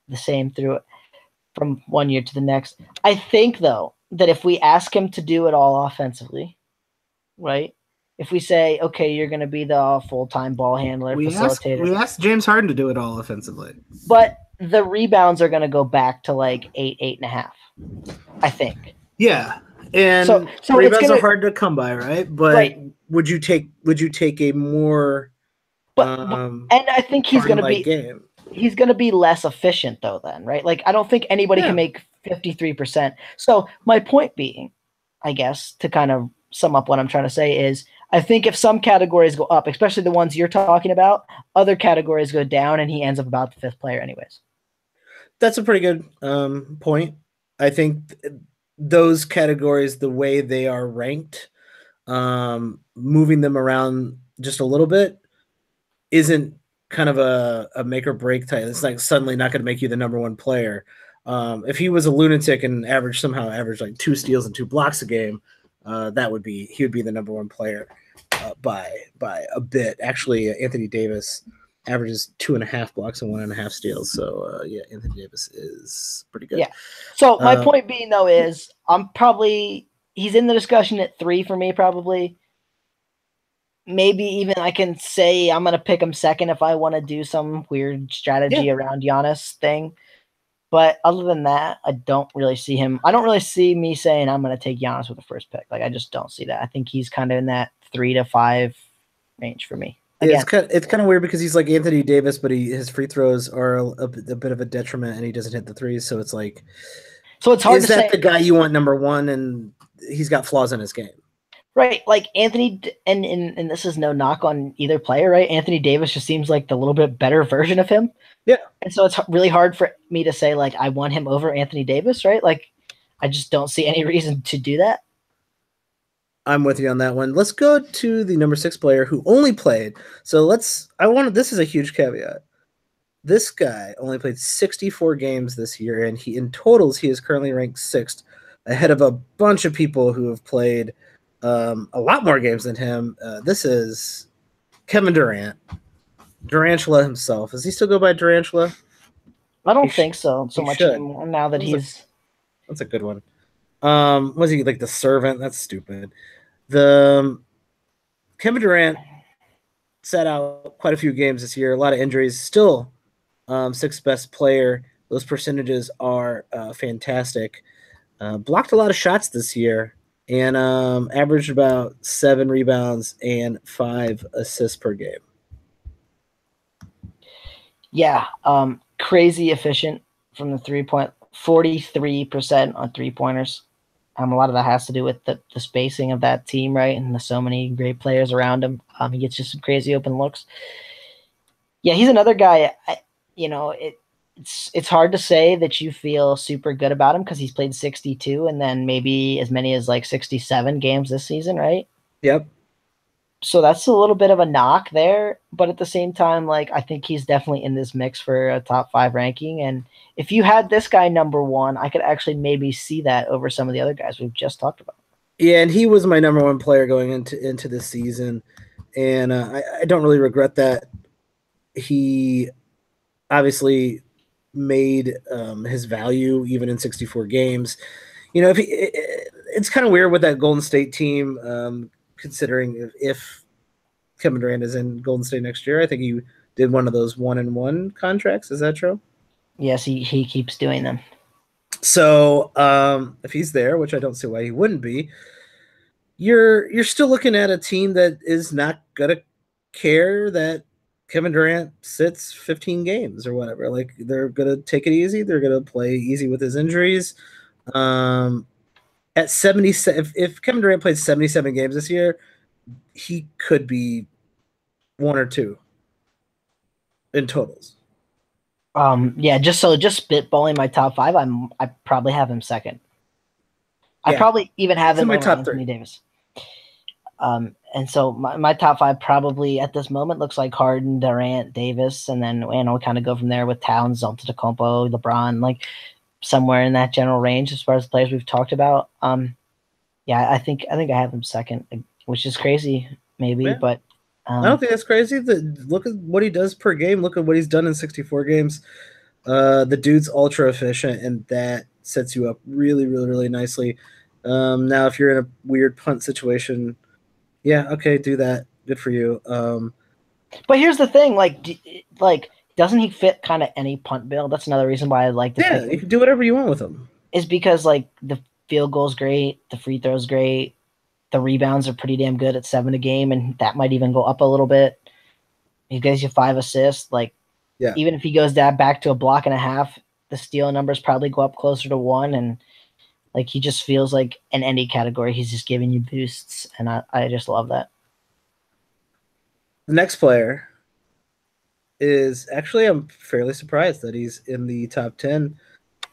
the same through it from one year to the next. I think, though, that if we ask him to do it all offensively, right? If we say, okay, you're going to be the full-time ball handler, facilitator. We asked James Harden to do it all offensively. But the rebounds are going to go back to like 8.5, I think. Yeah. And so rebounds are hard to come by, right? But right. would you take a more and I think he's going to be game? He's going to be less efficient though then, right? Like I don't think anybody can make 53%. So my point being, I guess to kind of sum up what I'm trying to say is I think if some categories go up, especially the ones you're talking about, other categories go down and he ends up about the 5th player anyways. That's a pretty good point. I think those categories, the way they are ranked, moving them around just a little bit isn't kind of a make or break type. It's like suddenly not going to make you the number one player. If he was a lunatic and somehow averaged like 2 steals and 2 blocks a game, he would be the number one player by a bit. Actually, Anthony Davis averages 2.5 blocks and 1.5 steals. So Anthony Davis is pretty good. Yeah. So my point being though is he's in the discussion at 3 for me probably. Maybe even I can say I'm going to pick him second if I want to do some weird strategy around Giannis thing. But other than that, I don't really see him. I don't really see me saying I'm going to take Giannis with the first pick. Like I just don't see that. I think he's kind of in that 3 to 5 range for me. Again, it's kind of weird because he's like Anthony Davis, but his free throws are a bit of a detriment, and he doesn't hit the threes. So it's like, it's hard to say. Is that the guy you want number one, and he's got flaws in his game? Right, like Anthony, and this is no knock on either player, right? Anthony Davis just seems like the little bit better version of him. Yeah. And so it's really hard for me to say, like, I want him over Anthony Davis, right? Like, I just don't see any reason to do that. I'm with you on that one. Let's go to the number 6 player who only played. So this is a huge caveat. This guy only played 64 games this year, and in totals, he is currently ranked 6th, ahead of a bunch of people who have played a lot more games than him. This is Kevin Durant. Durantula himself. Does he still go by Durantula? I don't think so much anymore now that That's a good one. Was he like the servant? That's stupid. Kevin Durant sat out quite a few games this year. A lot of injuries. Still 6th best player. Those percentages are fantastic. Blocked a lot of shots this year. And averaged about 7 rebounds and 5 assists per game. Yeah, crazy efficient from the 3-point, 43% on 3-pointers. A lot of that has to do with the spacing of that team, right? And so many great players around him. He gets just some crazy open looks. Yeah, he's another guy. It's hard to say that you feel super good about him because he's played 62 and then maybe as many as like 67 games this season, right? Yep. So that's a little bit of a knock there, but at the same time, like I think he's definitely in this mix for a top 5 ranking. And if you had this guy number 1, I could actually maybe see that over some of the other guys we've just talked about. Yeah, and he was my number 1 player going into this season, and I don't really regret that. He obviously made his value even in 64 games. It's kind of weird with that Golden State team, considering if Kevin Durant is in Golden State next year. I think he did one of those 1-and-1 contracts. Is that true? Yes, he keeps doing them. So if he's there, which I don't see why he wouldn't be, you're still looking at a team that is not gonna care that Kevin Durant sits 15 games or whatever. Like they're gonna take it easy. They're gonna play easy with his injuries. At 77, if Kevin Durant played 77 games this year, he could be 1 or 2 in totals. Just spitballing my top 5, I probably have him second. Yeah. I probably even have him in my top Anthony 3. Davis. And so my top 5 probably at this moment looks like Harden, Durant, Davis, and then we'll kind of go from there with Towns, Antetokounmpo, LeBron, like somewhere in that general range as far as the players we've talked about. I think I have him second, which is crazy, maybe, but I don't think that's crazy. Look at what he does per game. Look at what he's done in 64 games. The dude's ultra efficient, and that sets you up really, really, really nicely. Now, if you're in a weird punt situation, yeah, okay, do that. Good for you. But here's the thing, doesn't he fit kind of any punt bill? That's another reason why I like to. Yeah, you can do whatever you want with him. Is because like the field goal's great, the free throw's great, The rebounds are pretty damn good at 7 a game, and that might even go up a little bit. He gives you 5 assists. Like, Yeah. even if he goes down back to a block and a half, the steal numbers probably go up closer to 1. And like, he just feels like in any category, he's just giving you boosts, and I just love that. The next player is actually, I'm fairly surprised that he's in the top 10.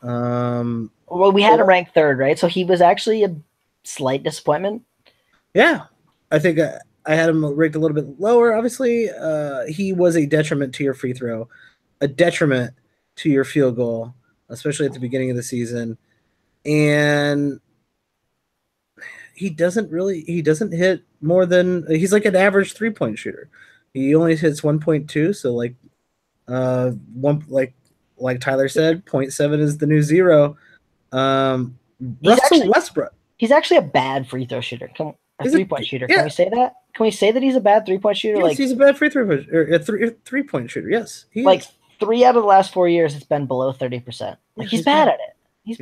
Well, we had him ranked 3rd, right? So he was actually a slight disappointment. Yeah, I think I had him ranked a little bit lower. Obviously, he was a detriment to your free throw, a detriment to your field goal, especially at the beginning of the season. And he doesn't hit more than, he's like an average 3-point shooter. He only hits 1.2, so like one, like Tyler said, 0.7 is the new 0. Russell Westbrook. He's actually a bad free throw shooter. A 3-point shooter. Yeah. Can we say that? Can we say that he's a bad 3-point shooter? Yes, he's a bad free throw or a 3-point shooter. Yes, he like is. 3 out of the last 4 years, it's been below 30%. Like, he's bad at it. He's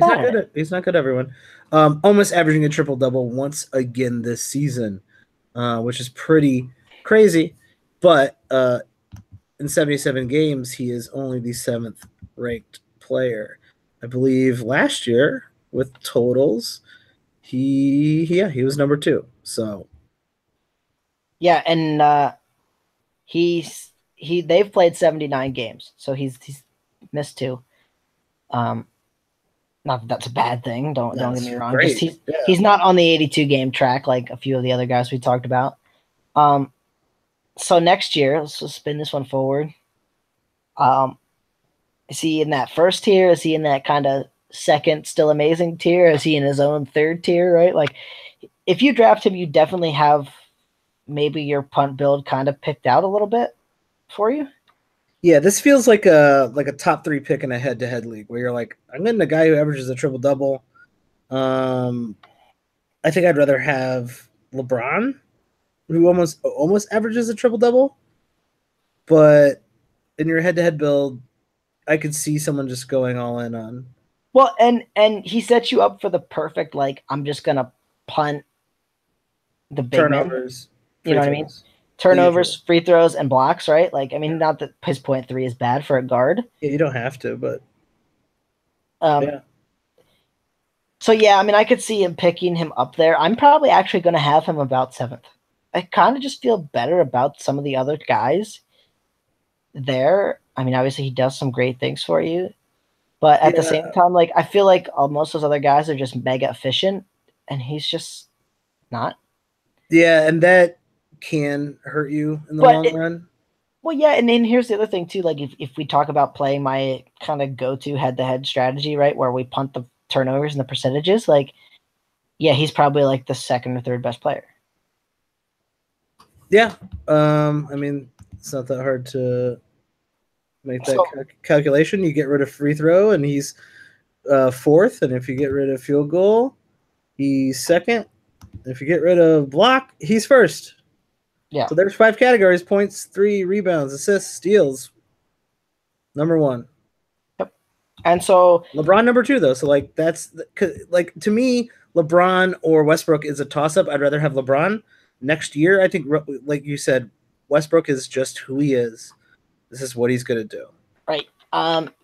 not good, everyone. Almost averaging a triple-double once again this season, which is pretty crazy. But in 77 games, he is only the 7th ranked player. I believe last year with totals, he was number 2. So yeah, and they've played 79 games, so he's missed 2. Not that that's a bad thing. Don't get me wrong. Just he's not on the 82 game track like a few of the other guys we talked about. So next year, let's spin this one forward. Is he in that first tier? Is he in that kind of second, still amazing tier? Is he in his own 3rd tier? Right? Like, if you draft him, you definitely have maybe your punt build kind of picked out a little bit for you. Yeah, this feels like a top 3 pick in a head-to-head league where you're like, I'm getting a guy who averages a triple-double. I think I'd rather have LeBron, who almost averages a triple-double. But in your head-to-head build, I could see someone just going all in on. Well, and he sets you up for the perfect, like, I'm just going to punt the big turnovers. You know what I mean? Turnovers, free throws, and blocks, right? Like, I mean, not that his 0.3 is bad for a guard. Yeah, you don't have to, but yeah. So yeah, I mean, I could see him picking him up there. I'm probably actually going to have him about 7th. I kind of just feel better about some of the other guys there. I mean, obviously he does some great things for you, but at the same time, like, I feel like most of those other guys are just mega efficient, and he's just not. Yeah, and that can hurt you in the long run. Well, yeah, and then here's the other thing too. Like, if we talk about playing my kind of go-to head-to-head strategy, right, where we punt the turnovers and the percentages, like, yeah, he's probably like the 2nd or 3rd best player. Yeah, I mean, it's not that hard to make that calculation. You get rid of free throw, and he's 4th, and if you get rid of field goal, he's 2nd. If you get rid of block, he's 1st. Yeah. So there's 5 categories: points, 3, rebounds, assists, steals. Number 1. Yep. And so LeBron number 2 though. So like that's like, to me, LeBron or Westbrook is a toss-up. I'd rather have LeBron. Next year, I think, like you said, Westbrook is just who he is. This is what he's going to do. Right.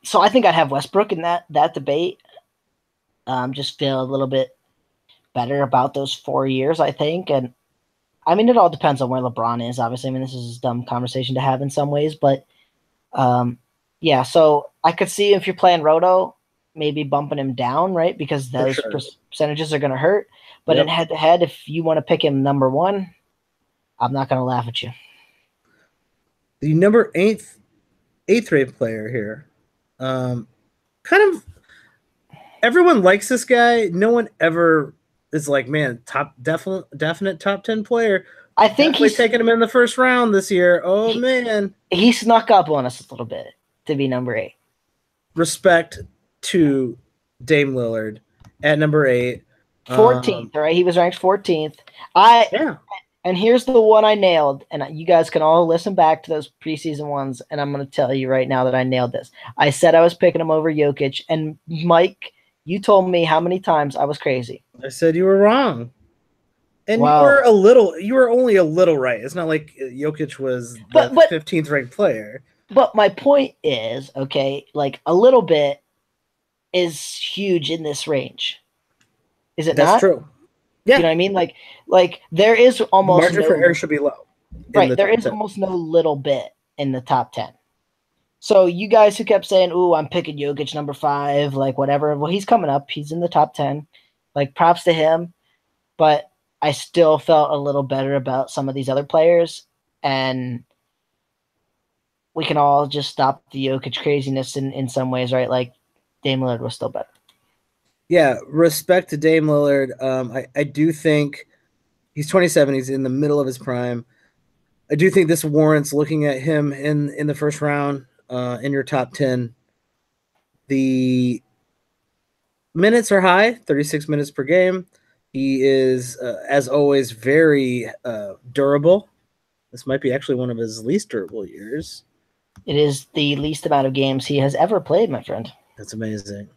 So I think I'd have Westbrook in that debate. Just feel a little bit better about those 4 years, I think. And I mean, it all depends on where LeBron is, obviously. I mean, this is a dumb conversation to have in some ways, but yeah, so I could see if you're playing Roto, maybe bumping him down, right? Because those percentages are going to hurt. But in head-to-head, if you want to pick him number 1, I'm not going to laugh at you. The number 8th ranked player here. Kind of everyone likes this guy. No one ever is like, man, definite top 10 player. I think he's taking him in the 1st round this year. Oh, man. He snuck up on us a little bit to be number 8. Respect to Dame Lillard at number 8. 14th, right? He was ranked 14th. And here's the one I nailed, and you guys can all listen back to those preseason ones, and I'm going to tell you right now that I nailed this. I said I was picking him over Jokic, and Mike, you told me how many times I was crazy. I said you were wrong. And you were only a little right. It's not like Jokic was the 15th ranked player. But my point is, okay, like a little bit is huge in this range. Is it That's not? true. Yeah. You know what I mean? Like there is almost margin for error should be low. Right. There is 10. Almost no little bit in the top 10. So you guys who kept saying, "Ooh, I'm picking Jokic number 5," like whatever. Well, he's coming up. He's in the top 10. Like props to him. But I still felt a little better about some of these other players, and we can all just stop the Jokic craziness in some ways, right? Like Dame Lillard was still better. Yeah, respect to Dame Lillard. I do think he's 27. He's in the middle of his prime. I do think this warrants looking at him in the first round in your top 10. The minutes are high, 36 minutes per game. He is, as always, very durable. This might be actually one of his least durable years. It is the least amount of games he has ever played, my friend. That's amazing.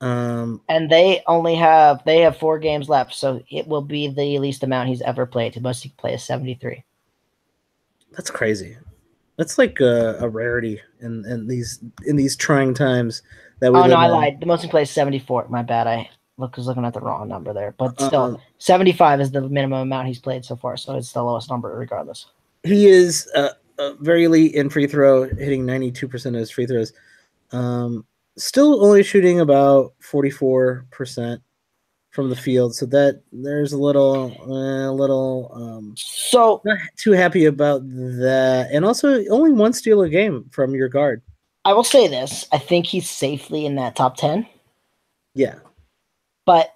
And they have 4 games left, so it will be the least amount he's ever played. The most he can play is 73. That's crazy. That's like a rarity in these trying times that we live in. I lied. The most he plays is 74. My bad. I was looking at the wrong number there. But still, 75 is the minimum amount he's played so far, so it's the lowest number regardless. He is very elite in free throw, hitting 92% of his free throws. Still only shooting about 44% from the field, so that there's a little so not too happy about that. And also only 1 steal a game from your guard. I will say this, I think he's safely in that top 10. Yeah. But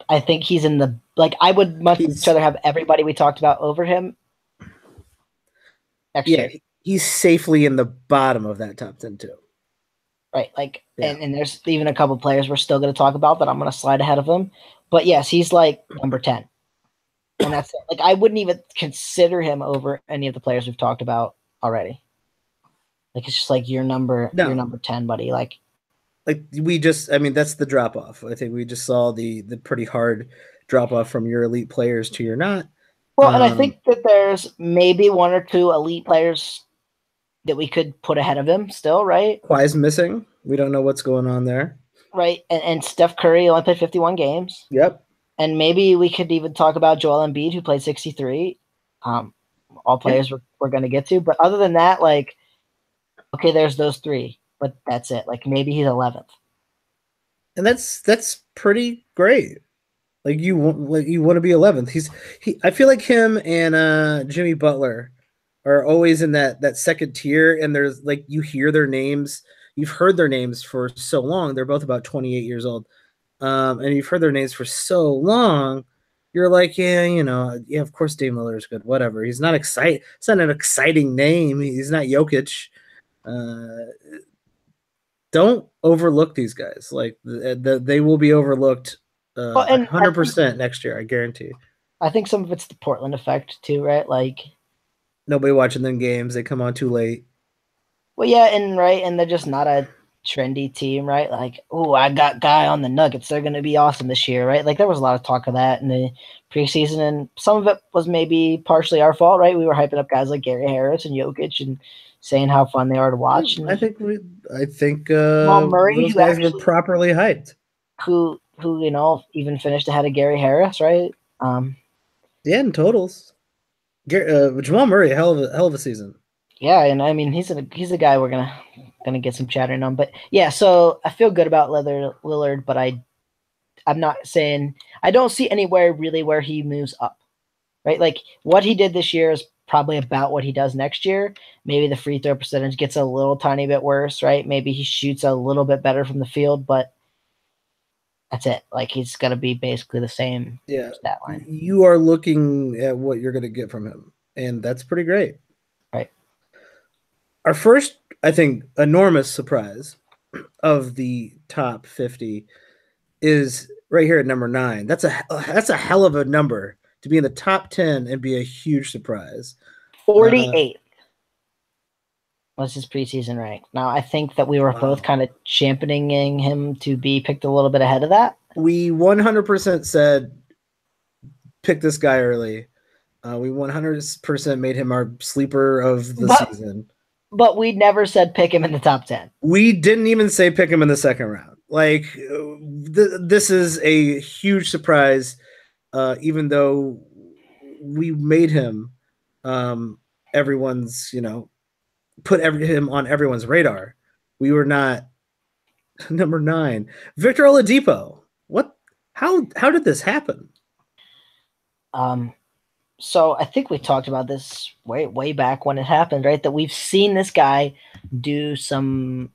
I think he's in the I would much rather have everybody we talked about over him next year. He's safely in the bottom of that top 10 too. Right, and there's even a couple players we're still going to talk about that I'm going to slide ahead of him. But yes, he's number 10. And that's it. I wouldn't even consider him over any of the players we've talked about already. It's just your number 10, buddy. We just, I mean, that's the drop off. I think we just saw the pretty hard drop off from your elite players to your not. Well, and I think that there's maybe 1 or 2 elite players that we could put ahead of him still, right? Kawhi's missing. We don't know what's going on there. Right, and Steph Curry only played 51 games. Yep. And maybe we could even talk about Joel Embiid, who played 63. All players we're going to get to. But other than that, okay, there's those 3. But that's it. Maybe he's 11th. And that's pretty great. You want to be 11th. I feel like him and Jimmy Butler are always in that second tier, and there's you hear their names. You've heard their names for so long. They're both about 28 years old. And you've heard their names for so long. You're yeah, of course Dame Lillard is good. Whatever. He's not exciting. It's not an exciting name. He's not Jokic. Don't overlook these guys. They will be overlooked 100% next year. I guarantee. I think some of it's the Portland effect too, right? Nobody watching them games. They come on too late. Well, yeah, and they're just not a trendy team, right? I got guy on the Nuggets. They're going to be awesome this year, right? There was a lot of talk of that in the preseason, and some of it was maybe partially our fault, right? We were hyping up guys like Gary Harris and Jokic and saying how fun they are to watch. And I think Murray, those guys were properly hyped. Who even finished ahead of Gary Harris, right? Yeah, in totals. Jamal Murray, hell of a season. Yeah, and I mean he's a guy we're gonna get some chattering on. But yeah, so I feel good about Lillard, but I'm not saying I don't see anywhere really where he moves up. Right? What he did this year is probably about what he does next year. Maybe the free throw percentage gets a little tiny bit worse, right? Maybe he shoots a little bit better from the field, but that's it. He's gonna be basically the same stat line. You are looking at what you're gonna get from him, and that's pretty great. Right. Our first, I think, enormous surprise of the top 50 is right here at number 9. That's a hell of a number to be in the top 10 and be a huge surprise. 48th was his preseason rank. Now, I think that we were both kind of championing him to be picked a little bit ahead of that. We 100% said picked this guy early. We 100% made him our sleeper of the season. But we never said pick him in the top 10. We didn't even say pick him in the second round. Like, this is a huge surprise, even though we made him everyone's, put him on everyone's radar. We were not number 9. Victor Oladipo. What? How did this happen? So I think we talked about this way back when it happened, right? That we've seen this guy do some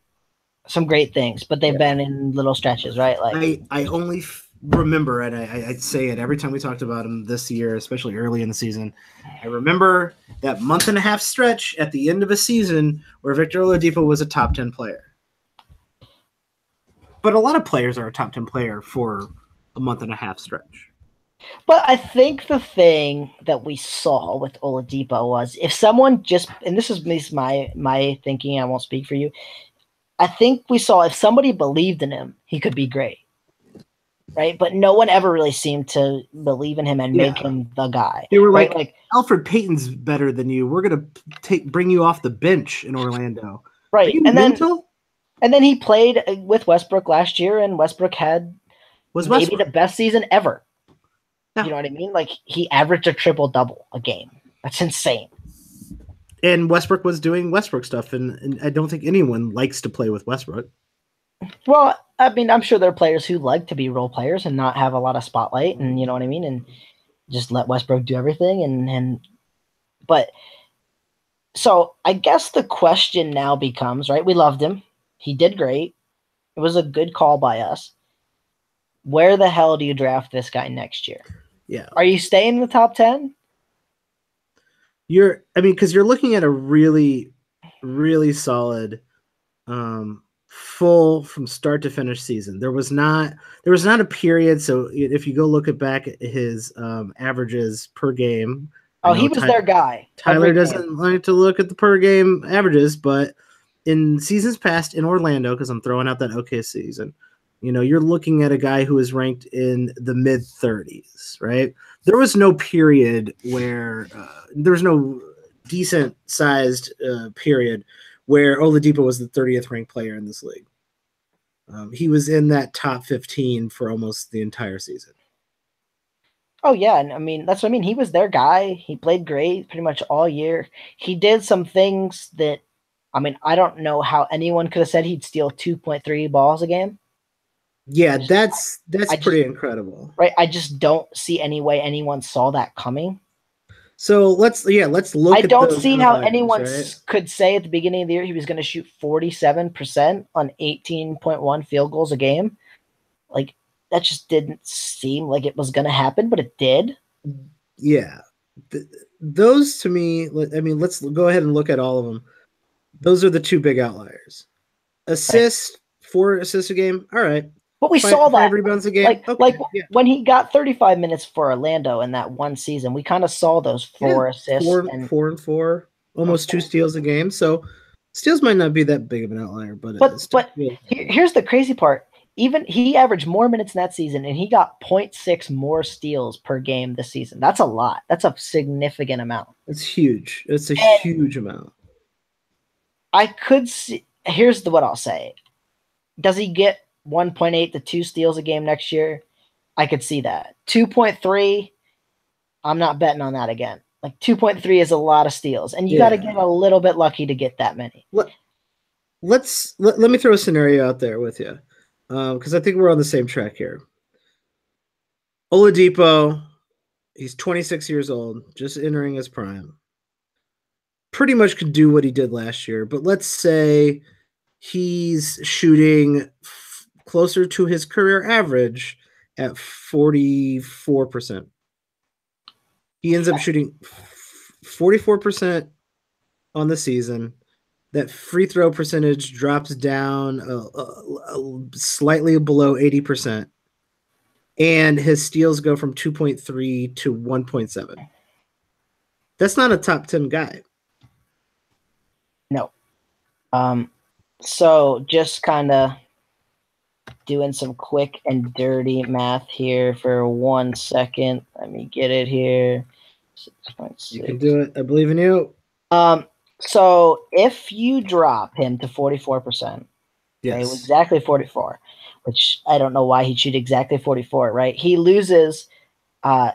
great things, but they've been in little stretches, right? Like I only remember, and I'd say it every time we talked about him this year, especially early in the season. I remember that month and a half stretch at the end of a season where Victor Oladipo was a top 10 player. But a lot of players are a top 10 player for a month and a half stretch. But I think the thing that we saw with Oladipo was if someone just, and this is my thinking, I won't speak for you. I think we saw if somebody believed in him, he could be great, right? But no one ever really seemed to believe in him and make him the guy. They were right? like, Alfred Payton's better than you. We're gonna bring you off the bench in Orlando, right? And then he played with Westbrook last year, and Westbrook had maybe the best season ever. Yeah. You know what I mean? Like, he averaged a triple-double a game. That's insane. And Westbrook was doing Westbrook stuff, and I don't think anyone likes to play with Westbrook. Well, I mean, I'm sure there are players who like to be role players and not have a lot of spotlight, and you know what I mean, and just let Westbrook do everything. But so I guess the question now becomes, right? We loved him. He did great. It was a good call by us. Where the hell do you draft this guy next year? Yeah. Are you staying in the top 10? Because you're looking at a really, really solid, full from start to finish season. There was not a period. So if you go look back at his averages per game. Oh, he was their guy. Tyler doesn't like to look at the per game averages, but in seasons past in Orlando, because I'm throwing out that OK season, you're looking at a guy who is ranked in the mid 30s, right? There was no period where there was no decent sized period where Oladipo was the 30th ranked player in this league. He was in that top 15 for almost the entire season. Oh, yeah. And I mean, that's what I mean. He was their guy. He played great pretty much all year. He did some things that, I mean, I don't know how anyone could have said he'd steal 2.3 balls a game. Yeah, that's pretty incredible. Right? I just don't see any way anyone saw that coming. So let's look I don't see how anyone right? could say at the beginning of the year he was going to shoot 47% on 18.1 field goals a game. Like, that just didn't seem like it was going to happen, but it did. Yeah. Those to me, I mean, let's go ahead and look at all of them. Those are the two big outliers. Assist, right. 4 assists a game. All right. But we saw that 5 rebounds a game. When he got 35 minutes for Orlando in that one season, we kind of saw those 4 assists. 4 and 4, almost 2 steals a game. So steals might not be that big of an outlier, but here's the crazy part. Even he averaged more minutes in that season, and he got 0.6 more steals per game this season. That's a lot. That's a significant amount. It's huge. It's a huge amount. I could see. Here's what I'll say. Does he get 1.8 to 2 steals a game next year? I could see that. 2.3, I'm not betting on that again. Like 2.3 is a lot of steals, and you got to get a little bit lucky to get that many. Let me throw a scenario out there with you, because I think we're on the same track here. Oladipo, he's 26 years old, just entering his prime. Pretty much could do what he did last year, but let's say he's shooting closer to his career average at 44%. He ends up shooting 44% on the season. That free throw percentage drops down slightly below 80%. And his steals go from 2.3 to 1.7. That's not a top 10 guy. No. So just kind of doing some quick and dirty math here for 1 second. Let me get it here. 6.6. You can do it. I believe in you. So if you drop him to 44%, Yes. okay, exactly 44, which I don't know why he'd shoot exactly 44, right? He loses,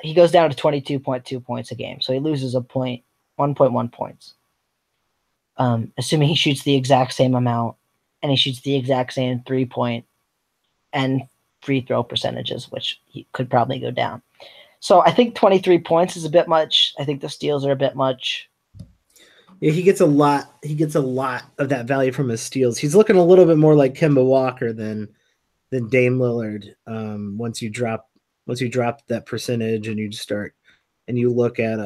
he goes down to 22.2 points a game. So he loses 1.1 points. Assuming he shoots the exact same amount and he shoots the exact same 3-point and free throw percentages, which he could probably go down. So I think 23 points is a bit much. I think the steals are a bit much. Yeah, he gets a lot. He gets a lot of that value from his steals. He's looking a little bit more like Kemba Walker than Dame Lillard. Once you drop that percentage and you just start and you look at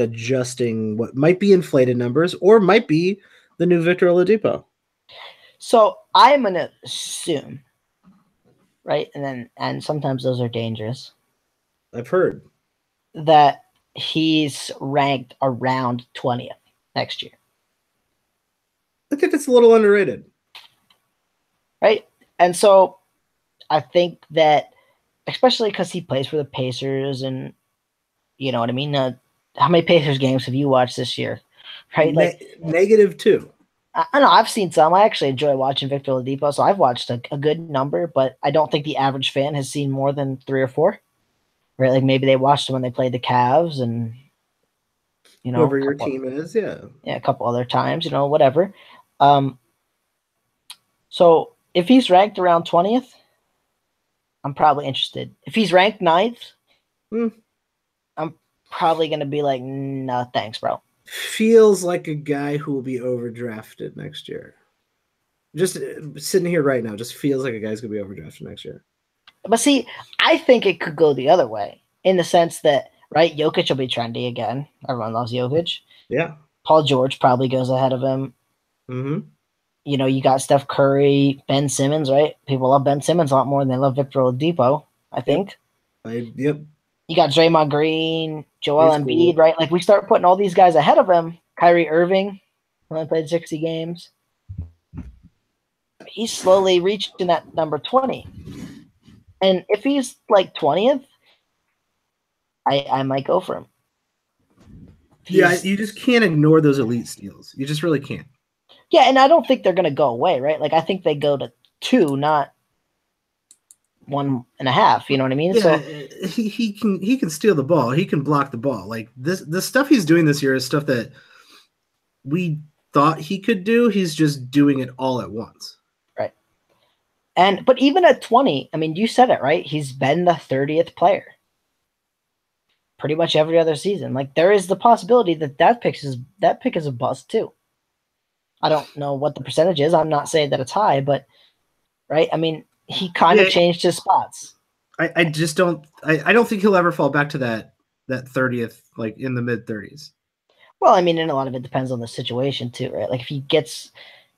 adjusting what might be inflated numbers or might be the new Victor Oladipo. So I'm gonna assume, right, and sometimes those are dangerous. I've heard that he's ranked around 20th next year. I think it's a little underrated. Right? And so I think that, especially because he plays for the Pacers and, you know what I mean? How many Pacers games have you watched this year? Right? -2. I know I've seen some. I actually enjoy watching Victor Oladipo, so I've watched a good number, but I don't think the average fan has seen more than 3 or 4. Right? Like maybe they watched him when they played the Cavs and, you know, whoever your team is, yeah, a couple other times, you know, whatever. So if he's ranked around 20th, I'm probably interested. If he's ranked 9th, I'm probably going to be like, no, thanks, bro. Feels like a guy who will be overdrafted next year. Just sitting here right now, just feels like a guy's going to be overdrafted next year. But see, I think it could go the other way in the sense that, right, Jokic will be trendy again. Everyone loves Jokic. Yeah. Paul George probably goes ahead of him. Mm-hmm. You know, you got Steph Curry, Ben Simmons, right? People love Ben Simmons a lot more than they love Victor Oladipo, I think. Yep. You got Draymond Green, Joel Embiid, cool. Right? Like, we start putting all these guys ahead of him. Kyrie Irving only played 60 games. He's slowly reaching that number 20. And if he's like 20th, I might go for him. Yeah, you just can't ignore those elite steals. You just really can't. Yeah, and I don't think they're going to go away, right? Like, I think they go to 2, not 1.5. You know what I mean? Yeah, so he can steal the ball. He can block the ball. Like the stuff he's doing this year is stuff that we thought he could do. He's just doing it all at once. Right. But even at 20, I mean, you said it, right? He's been the 30th player pretty much every other season. Like, there is the possibility that pick is a bust too. I don't know what the percentage is. I'm not saying that it's high, but right. I mean, he kind of changed his spots. I just don't. I don't think he'll ever fall back to that 30th, like in the mid 30s. Well, I mean, and a lot of it depends on the situation too, right? Like if he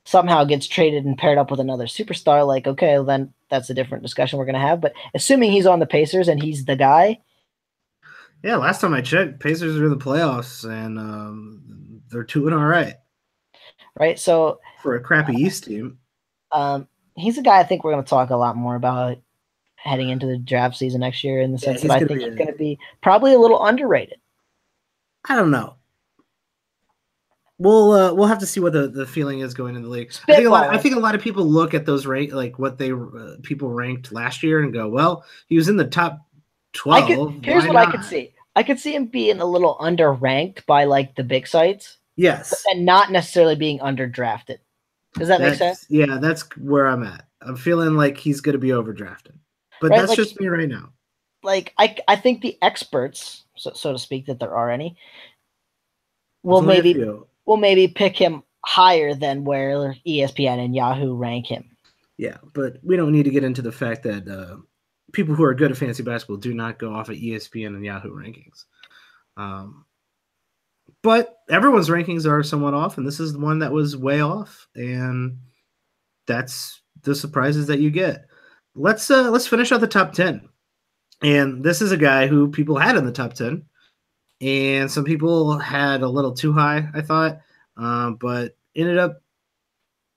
somehow gets traded and paired up with another superstar, like okay, well, then that's a different discussion we're gonna have. But assuming he's on the Pacers and he's the guy. Yeah, last time I checked, Pacers are in the playoffs and they're doing all right. Right, so for a crappy East team, he's a guy I think we're going to talk a lot more about heading into the draft season next year. In the sense that I think he's going to be probably a little underrated. I don't know. We'll have to see what the feeling is going in the league. I think a lot of people look at those what they people ranked last year and go, well, he was in the top 12. Here's what I could see. I could see him being a little underranked by like the big sites. Yes. And not necessarily being underdrafted. Does that make sense? Yeah, that's where I'm at. I'm feeling like he's going to be overdrafted. But that's just me right now. Like, I think the experts, so to speak, that there are any, will maybe pick him higher than where ESPN and Yahoo rank him. Yeah, but we don't need to get into the fact that people who are good at fantasy basketball do not go off of ESPN and Yahoo rankings. But everyone's rankings are somewhat off, and this is the one that was way off, and that's the surprises that you get. Let's finish out the top 10. And this is a guy who people had in the top 10, and some people had a little too high, I thought, but ended up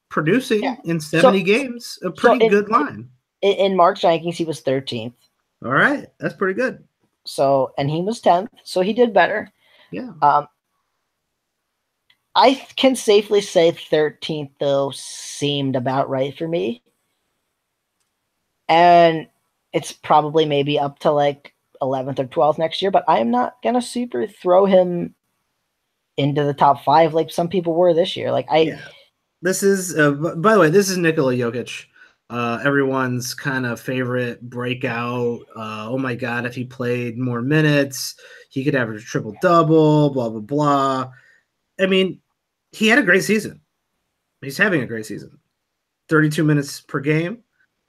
producing in 70 games a pretty good line. In Mark's rankings, he was 13th. All right, that's pretty good. So, and he was 10th, so he did better. Yeah. I can safely say 13th, though, seemed about right for me. And it's probably maybe up to like 11th or 12th next year, but I am not going to super throw him into the top 5 like some people were this year. This is, by the way, this is Nikola Jokic. Everyone's kind of favorite breakout. Oh my God, if he played more minutes, he could average a triple double, blah, blah, blah. I mean, he had a great season. He's having a great season. 32 minutes per game,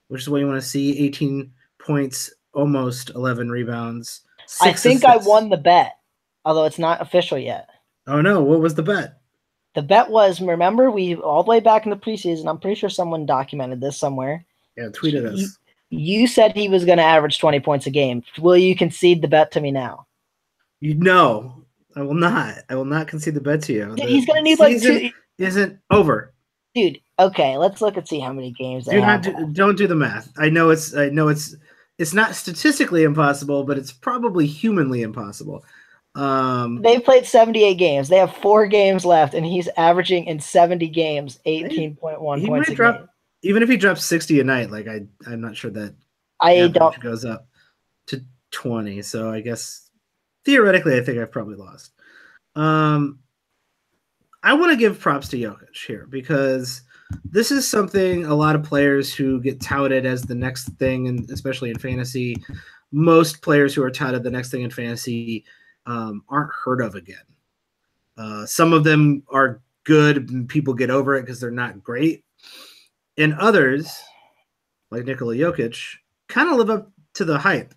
which is what you want to see. 18 points, almost 11 rebounds. I think assists. I won the bet, although it's not official yet. Oh no, what was the bet? The bet was, remember, we all the way back in the preseason, I'm pretty sure someone documented this somewhere. Yeah, tweeted us. You said he was going to average 20 points a game. Will you concede the bet to me now? No, I will not. I will not concede the bet to you. Dude, he's going to need like 2. Isn't over. Dude, okay, let's look and see how many games they have. Don't do the math. I know it's not statistically impossible, but it's probably humanly impossible. They've played 78 games. They have 4 games left, and he's averaging in 70 games 18.1 points a game. Even if he drops 60 a night, like I'm not sure that goes up to 20. So I guess theoretically, I think I've probably lost. I want to give props to Jokic here because this is something a lot of players who get touted as the next thing, and especially in fantasy, most players who are touted the next thing in fantasy aren't heard of again. Some of them are good and people get over it because they're not great. And others, like Nikola Jokic, kind of live up to the hype.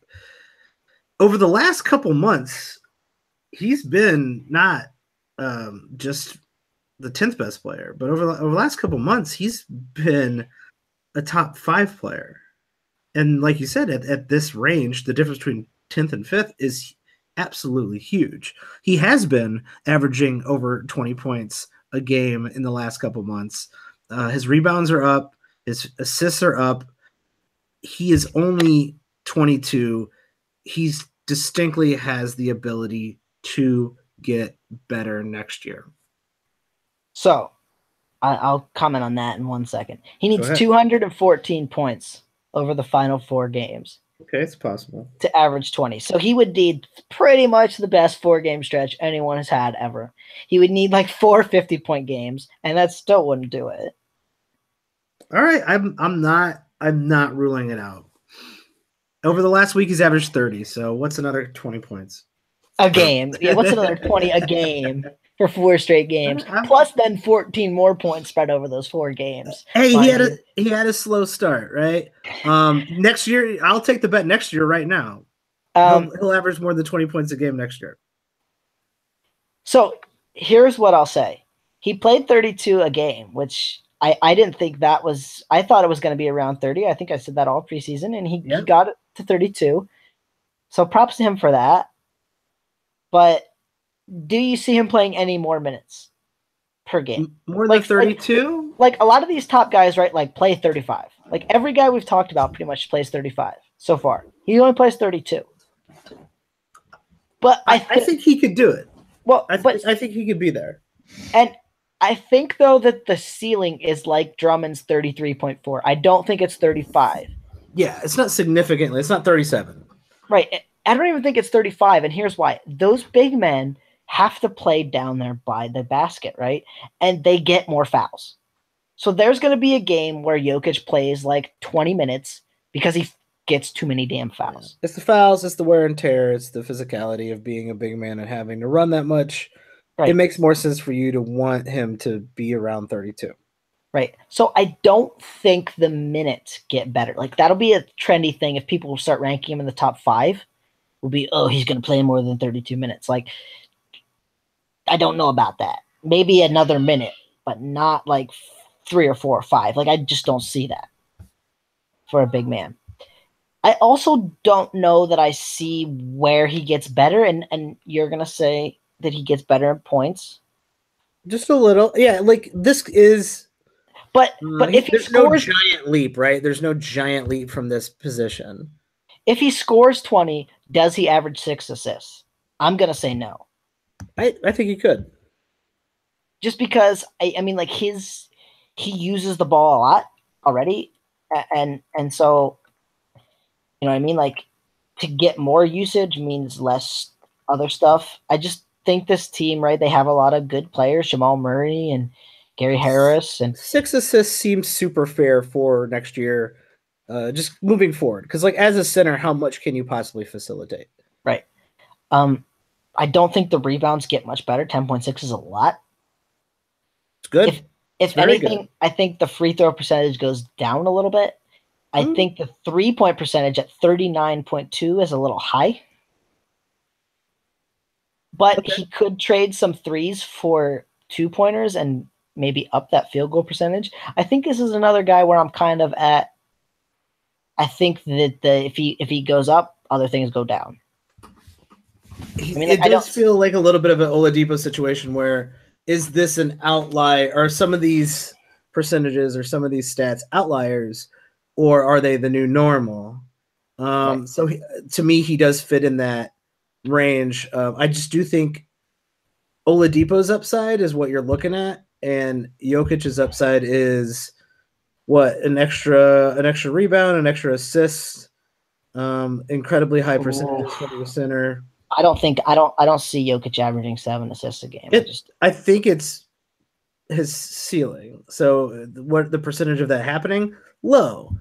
Over the last couple months, he's been not just the 10th best player, but over the last couple months, he's been a top 5 player. And like you said, at this range, the difference between 10th and 5th is absolutely huge. He has been averaging over 20 points a game in the last couple months. His rebounds are up. His assists are up. He is only 22. He's distinctly has the ability to get better next year. So I'll comment on that in 1 second. He needs 214 points over the final 4 games. Okay, it's possible. To average 20. So he would need pretty much the best 4-game stretch anyone has had ever. He would need like 4 50-point games, and that still wouldn't do it. All right, I'm not ruling it out. Over the last week, he's averaged 30. So what's another 20 points a game? Yeah, what's another 20 a game for 4 straight games? Plus, then 14 more points spread over those 4 games. Hey, he had a slow start, right? Next year, I'll take the bet. Next year, right now, he'll average more than 20 points a game next year. So here's what I'll say: he played 32 a game, which I didn't think that was. I thought it was going to be around 30. I think I said that all preseason, and he got it to 32. So props to him for that. But do you see him playing any more minutes per game? More than 32? Like a lot of these top guys, right, like play 35. Like every guy we've talked about pretty much plays 35 so far. He only plays 32. But I think he could do it. Well, I think he could be there. And I think, though, that the ceiling is like Drummond's 33.4. I don't think it's 35. Yeah, it's not significantly. It's not 37. Right. I don't even think it's 35, and here's why. Those big men have to play down there by the basket, right? And they get more fouls. So there's going to be a game where Jokic plays like 20 minutes because he gets too many damn fouls. It's the fouls, it's the wear and tear, it's the physicality of being a big man and having to run that much. Right. It makes more sense for you to want him to be around 32. Right. So I don't think the minutes get better. Like that'll be a trendy thing if people start ranking him in the top 5. Will be, oh, he's going to play more than 32 minutes. Like, I don't know about that. Maybe another minute, but not like 3 or 4 or 5. Like, I just don't see that for a big man. I also don't know that I see where he gets better, and you're going to say that he gets better in points. Just a little. Yeah, like, this is... But if he there's scores... no giant leap, right? There's no giant leap from this position. if he scores 20, does he average 6 assists? I'm gonna say no. I think he could. Just because I mean, like he uses the ball a lot already, and so you know what I mean. Like to get more usage means less other stuff. I just think this team, right? They have a lot of good players, Jamal Murray and Gary Harris, and 6 assists seems super fair for next year. Just moving forward, because like as a center, how much can you possibly facilitate? right. I don't think the rebounds get much better. 10.6 is a lot. It's good. If anything, good. I think the free throw percentage goes down a little bit. I think the 3-point percentage at 39.2 is a little high. But he could trade some threes for 2-pointers and maybe up that field goal percentage. I think this is another guy where I'm kind of at. I think that if he goes up, other things go down. I mean, it does feel like a little bit of an Oladipo situation where is this an outlier? Are some of these percentages or some of these stats outliers, or are they the new normal? Right. So to me, he does fit in that range. I just do think Oladipo's upside is what you're looking at, and Jokic's upside is what an extra rebound, an extra assist, incredibly high percentage for the center. I don't see Jokic averaging 7 assists a game. I think it's his ceiling. So what the percentage of that happening? Low.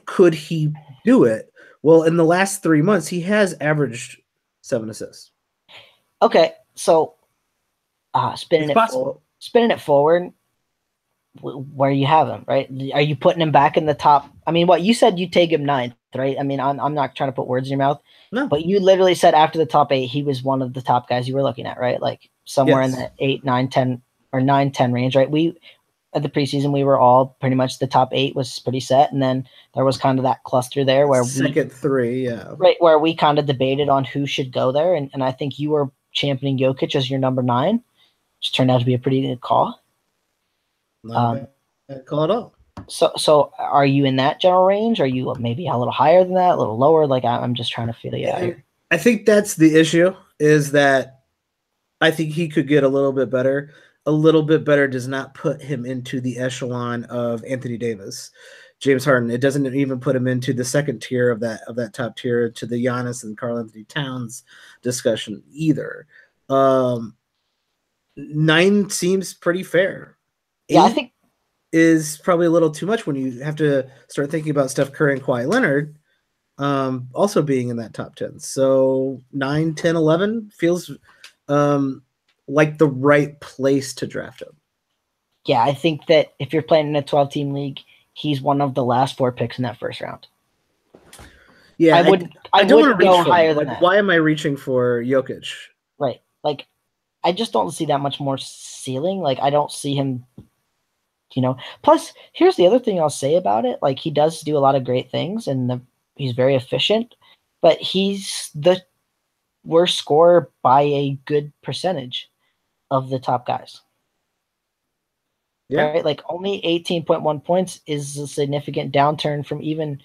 Could he do it? Well, in the last 3 months, he has averaged 7 assists. Okay, so spinning it forward, where you have him, right? Are you putting him back in the top? I mean, what you said, you take him 9th, right? I mean, I'm not trying to put words in your mouth. No. But you literally said after the top 8, he was one of the top guys you were looking at, right? Like somewhere in the 8, 9, 10 or 9, 10 range, right? We at the preseason, we were all pretty much the top 8 was pretty set, and then there was kind of that cluster there where second 3, yeah, right, where we kind of debated on who should go there, and I think you were championing Jokic as your number 9, which turned out to be a pretty good call. Not bad call at all. So are you in that general range? Are you maybe a little higher than that, a little lower? Like I'm just trying to feel you out here. I think that's the issue, is that I think he could get a little bit better. A little bit better does not put him into the echelon of Anthony Davis, James Harden. It doesn't even put him into the second tier of that top tier, to the Giannis and Karl Anthony Towns discussion either. 9 seems pretty fair. 8 I think is probably a little too much when you have to start thinking about Steph Curry and Kawhi Leonard also being in that top 10. So 9, 10, 11 feels like the right place to draft him. Yeah, I think that if you're playing in a 12-team league, he's one of the last 4 picks in that first round. Yeah, I don't want to go higher than that. Why am I reaching for Jokic? Right. Like, I just don't see that much more ceiling. Like, I don't see him, Plus, here's the other thing I'll say about it. Like, he does do a lot of great things, and he's very efficient, but he's the worst scorer by a good percentage of the top guys. Yeah. Right? Like, only 18.1 points is a significant downturn from even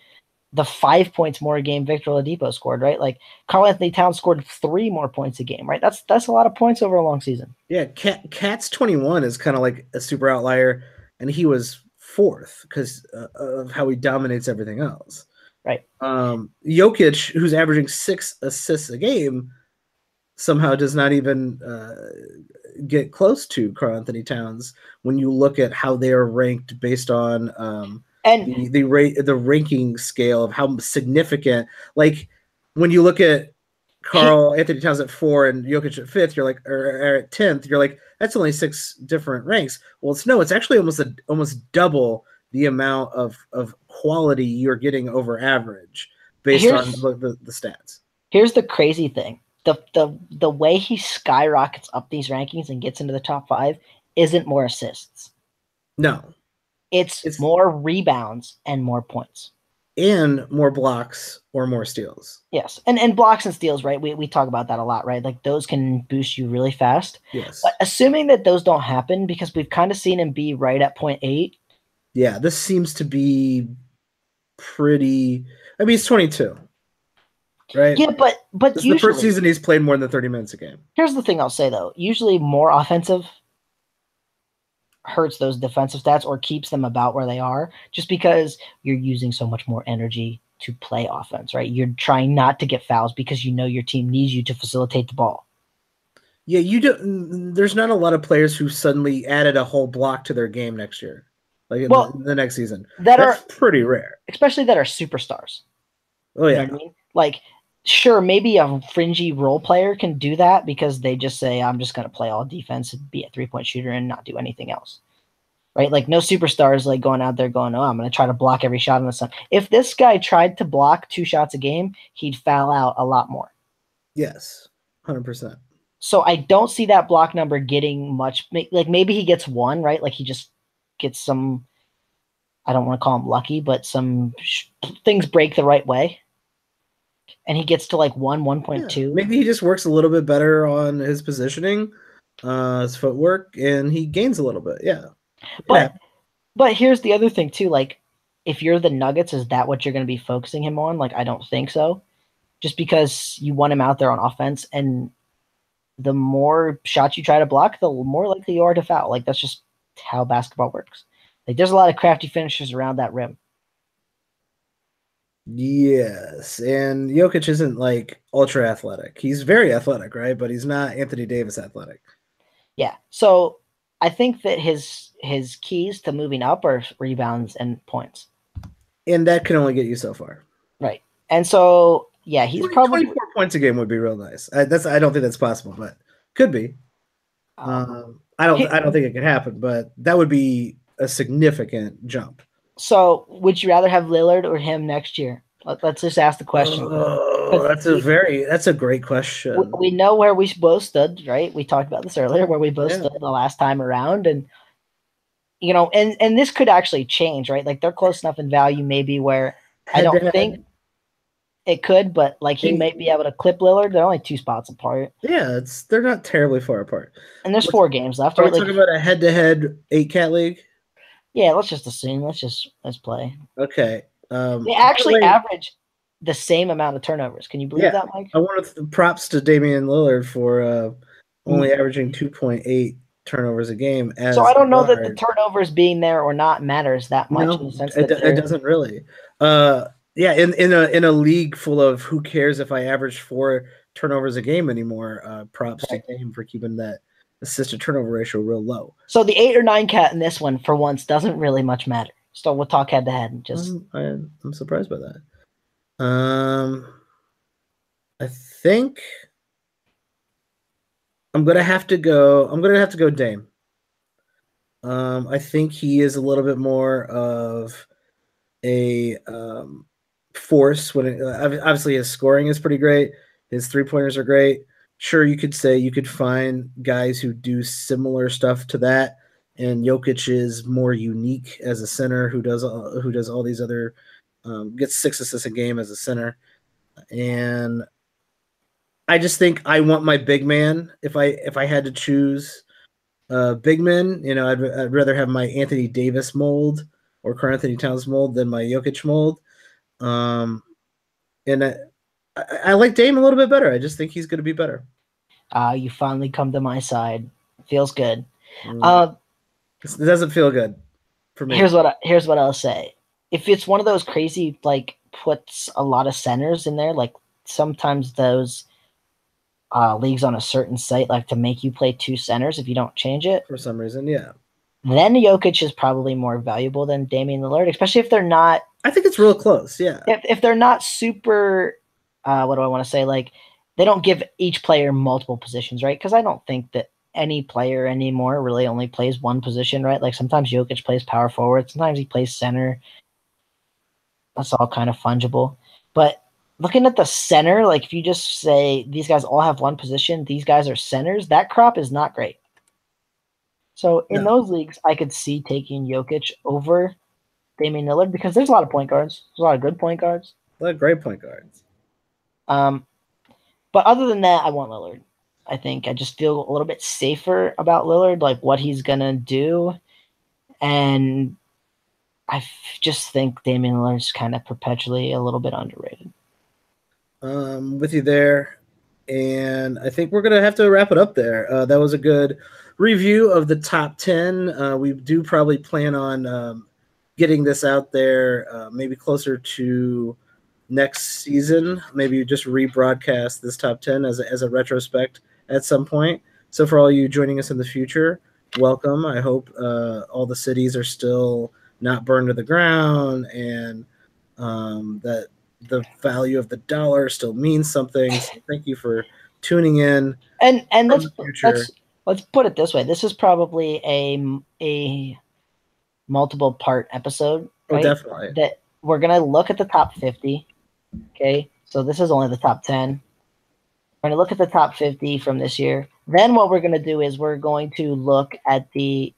the 5 points more a game Victor Oladipo scored, right? Like, Karl Anthony Towns scored 3 more points a game, right? That's a lot of points over a long season. Yeah, Cat's 21 is kind of like a super outlier, and he was 4th because of how he dominates everything else. Right. Jokic, who's averaging 6 assists a game, somehow does not even get close to Karl Anthony Towns when you look at how they are ranked based on and the ranking scale of how significant. Like when you look at Karl Anthony Towns at 4 and Jokic at 5th, you're like, or at 10th, you're like, that's only 6 different ranks. Well, it's actually almost double the amount of quality you're getting over average based on the stats. Here's the crazy thing. The way he skyrockets up these rankings and gets into the top 5 isn't more assists. No. It's more rebounds and more points. And more blocks or more steals. Yes. And blocks and steals, right? We talk about that a lot, right? Like those can boost you really fast. Yes. But assuming that those don't happen, because we've kind of seen him be right at 0.8. Yeah, this seems to be pretty. I mean, he's 22, right? Yeah, but This is the first usually, season he's played more than 30 minutes a game. here's the thing I'll say though. Usually more offensive hurts those defensive stats or keeps them about where they are just because you're using so much more energy to play offense, right? You're trying not to get fouls because you know your team needs you to facilitate the ball. Yeah, you don't. There's not a lot of players who suddenly added a whole block to their game next year, like in Well, the next season. that That's are pretty rare. especially that are superstars. Oh You yeah, know what I mean? Like, sure, maybe a fringy role player can do that because they just say, I'm just going to play all defense and be a 3-point shooter and not do anything else. Right? Like, no superstars like going out there going, oh, I'm going to try to block every shot in the sun. If this guy tried to block 2 shots a game, he'd foul out a lot more. yes, 100%. So I don't see that block number getting much. Like, maybe he gets 1, right? Like, he just gets some, I don't want to call him lucky, but some things break the right way. And he gets to like 1.2. Yeah, maybe he just works a little bit better on his positioning, his footwork, and he gains a little bit. Yeah, But here's the other thing too. Like, if you're the Nuggets, is that what you're going to be focusing him on? Like, I don't think so. Just because you want him out there on offense, and the more shots you try to block, the more likely you are to foul. Like, that's just how basketball works. Like, there's a lot of crafty finishers around that rim. yes, and Jokic isn't like ultra athletic. He's very athletic, right? But he's not Anthony Davis athletic. Yeah. So I think that his keys to moving up are rebounds and points. And that can only get you so far. Right. And so yeah, he's probably 24 points a game would be real nice. I don't think that's possible, but could be. I don't think it can happen, but that would be a significant jump. So would you rather have Lillard or him next year? Let's just ask the question. Oh, that's a great question. We know where we both stood, right? We talked about this earlier, where we both stood the last time around, and you know, and this could actually change, right? Like, they're close enough in value, maybe where I don't think it could, but like he may be able to clip Lillard. They're only 2 spots apart. Yeah, they're not terribly far apart. And there's 4 games left. Are we talking about a head-to-head 8-cat league? Yeah, let's just assume. Let's play. Okay. They actually average the same amount of turnovers. Can you believe that, Mike? I want to props to Damian Lillard for only averaging 2.8 turnovers a game. So I don't know that the turnovers being there or not matters that much. No, in the sense that it doesn't really. Yeah, in a league full of who cares if I average 4 turnovers a game anymore, props to Dame for keeping that assist to turnover ratio real low. So the 8 or 9 cat in this one, for once, doesn't really much matter. So we'll talk head to head. Just I'm surprised by that. I think I'm gonna have to go Dame. I think he is a little bit more of a force when obviously his scoring is pretty great. His 3-pointers are great. Sure, you could say you could find guys who do similar stuff to that, and Jokic is more unique as a center who does all these other gets 6 assists a game as a center. And I just think I want my big man. If I had to choose big men, you know, I'd rather have my Anthony Davis mold or Karl Anthony Towns mold than my Jokic mold. And I like Dame a little bit better. I just think he's going to be better. You finally come to my side. Feels good. It doesn't feel good for me. Here's what I'll say. If it's one of those crazy, like, puts a lot of centers in there, like sometimes those leagues on a certain site like to make you play 2 centers if you don't change it. For some reason, yeah. Then Jokic is probably more valuable than Damian Lillard, especially if they're not. I think it's real close, yeah. If they're not super, what do I want to say? Like, they don't give each player multiple positions, right? Because I don't think that any player anymore really only plays one position, right? Like, sometimes Jokic plays power forward, sometimes he plays center. That's all kind of fungible. But looking at the center, like, if you just say these guys all have one position, these guys are centers, that crop is not great. So in those leagues, I could see taking Jokic over Damian Lillard because there's a lot of point guards. There's a lot of good point guards. A lot of great point guards. But other than that, I want Lillard. I think I just feel a little bit safer about Lillard, like what he's going to do. And just think Damian Lillard's kind of perpetually a little bit underrated. With you there. And I think we're going to have to wrap it up there. That was a good review of the top 10. We do probably plan on getting this out there maybe closer to next season. Maybe just rebroadcast this top 10 as a retrospect at some point. So for all you joining us in the future, welcome. I hope all the cities are still not burned to the ground and that the value of the dollar still means something. So thank you for tuning in. And let's put it this way: this is probably a multiple part episode, right? Oh, definitely. That we're gonna look at the top 50. Okay, so this is only the top 10. We're gonna look at the top 50 from this year. Then what we're gonna do is we're going to look at the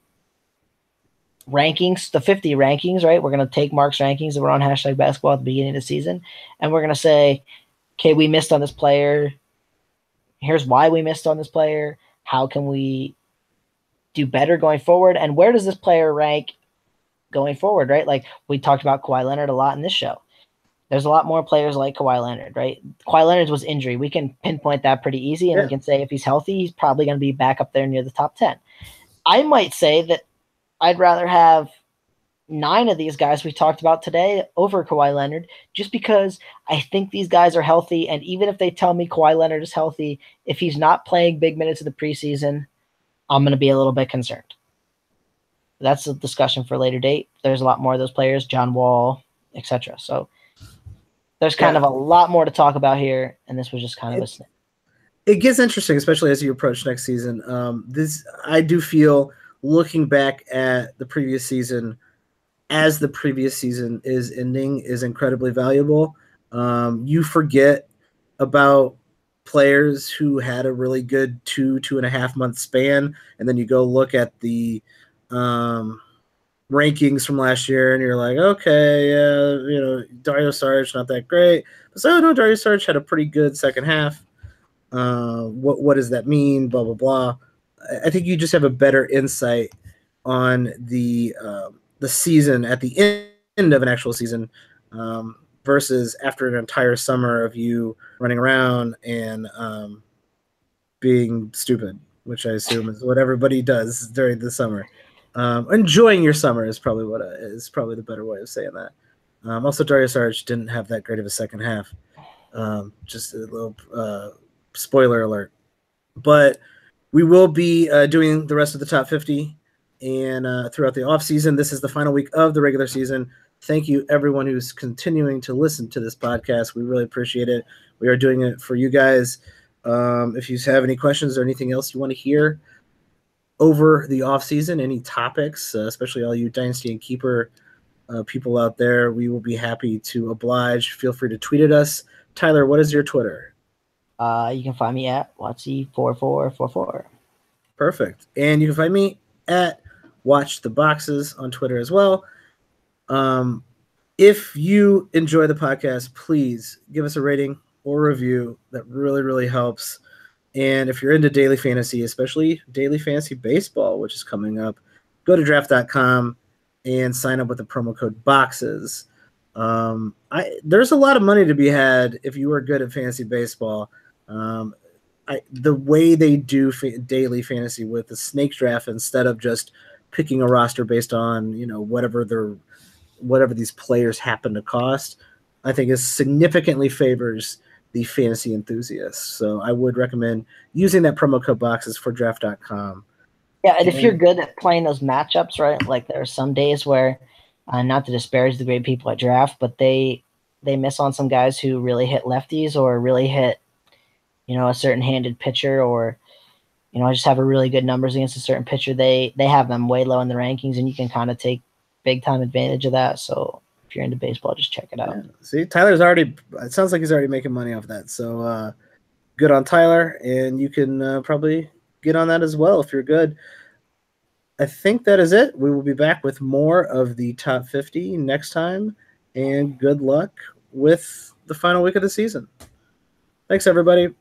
rankings, the 50 rankings, right? We're going to take Mark's rankings that were on hashtag basketball at the beginning of the season. And we're going to say, okay, we missed on this player. Here's why we missed on this player. How can we do better going forward? And where does this player rank going forward, right? Like we talked about Kawhi Leonard a lot in this show. There's a lot more players like Kawhi Leonard, right? Kawhi Leonard was injury. We can pinpoint that pretty easy. And we can say if he's healthy, he's probably going to be back up there near the top 10. I might say that I'd rather have 9 of these guys we talked about today over Kawhi Leonard just because I think these guys are healthy. And even if they tell me Kawhi Leonard is healthy, if he's not playing big minutes of the preseason, I'm going to be a little bit concerned. That's a discussion for a later date. There's a lot more of those players, John Wall, etc. So there's kind of a lot more to talk about here. And this was just kind of a snip. It gets interesting, especially as you approach next season. I do feel looking back at the previous season as the previous season is ending is incredibly valuable. You forget about players who had a really good 2.5 month span, and then you go look at the rankings from last year, and you're like, okay, yeah, Dario Saric not that great, but Dario Saric had a pretty good second half. What does that mean? Blah blah blah. I think you just have a better insight on the season at the end of an actual season versus after an entire summer of you running around and being stupid, which I assume is what everybody does during the summer. Enjoying your summer is probably the better way of saying that. Also, Dario Saric didn't have that great of a second half. Just a little spoiler alert. But we will be doing the rest of the top 50 and throughout the offseason. This is the final week of the regular season. Thank you, everyone who's continuing to listen to this podcast. We really appreciate it. We are doing it for you guys. If you have any questions or anything else you want to hear over the offseason, any topics, especially all you Dynasty and Keeper people out there, we will be happy to oblige. Feel free to tweet at us. Tyler, what is your Twitter? You can find me at Watsy4444. Perfect. And you can find me at Watch the Boxes on Twitter as well. If you enjoy the podcast, please give us a rating or review. That really, really helps. And if you're into daily fantasy, especially daily fantasy baseball, which is coming up, go to draft.com and sign up with the promo code BOXES. There's a lot of money to be had if you are good at fantasy baseball. The way they do daily fantasy with the snake draft, instead of just picking a roster based on whatever these players happen to cost, I think is significantly favors the fantasy enthusiasts. So I would recommend using that promo code BOXES for draft.com. Yeah, and if you're good at playing those matchups, right? Like there are some days where, not to disparage the great people at draft, but they miss on some guys who really hit lefties or really hit a certain handed pitcher, or just have a really good numbers against a certain pitcher. They have them way low in the rankings, and you can kind of take big time advantage of that. So if you're into baseball, just check it out. Yeah. See, it sounds like he's already making money off that. So good on Tyler, and you can probably get on that as well if you're good. I think that is it. We will be back with more of the top 50 next time, and good luck with the final week of the season. Thanks, everybody.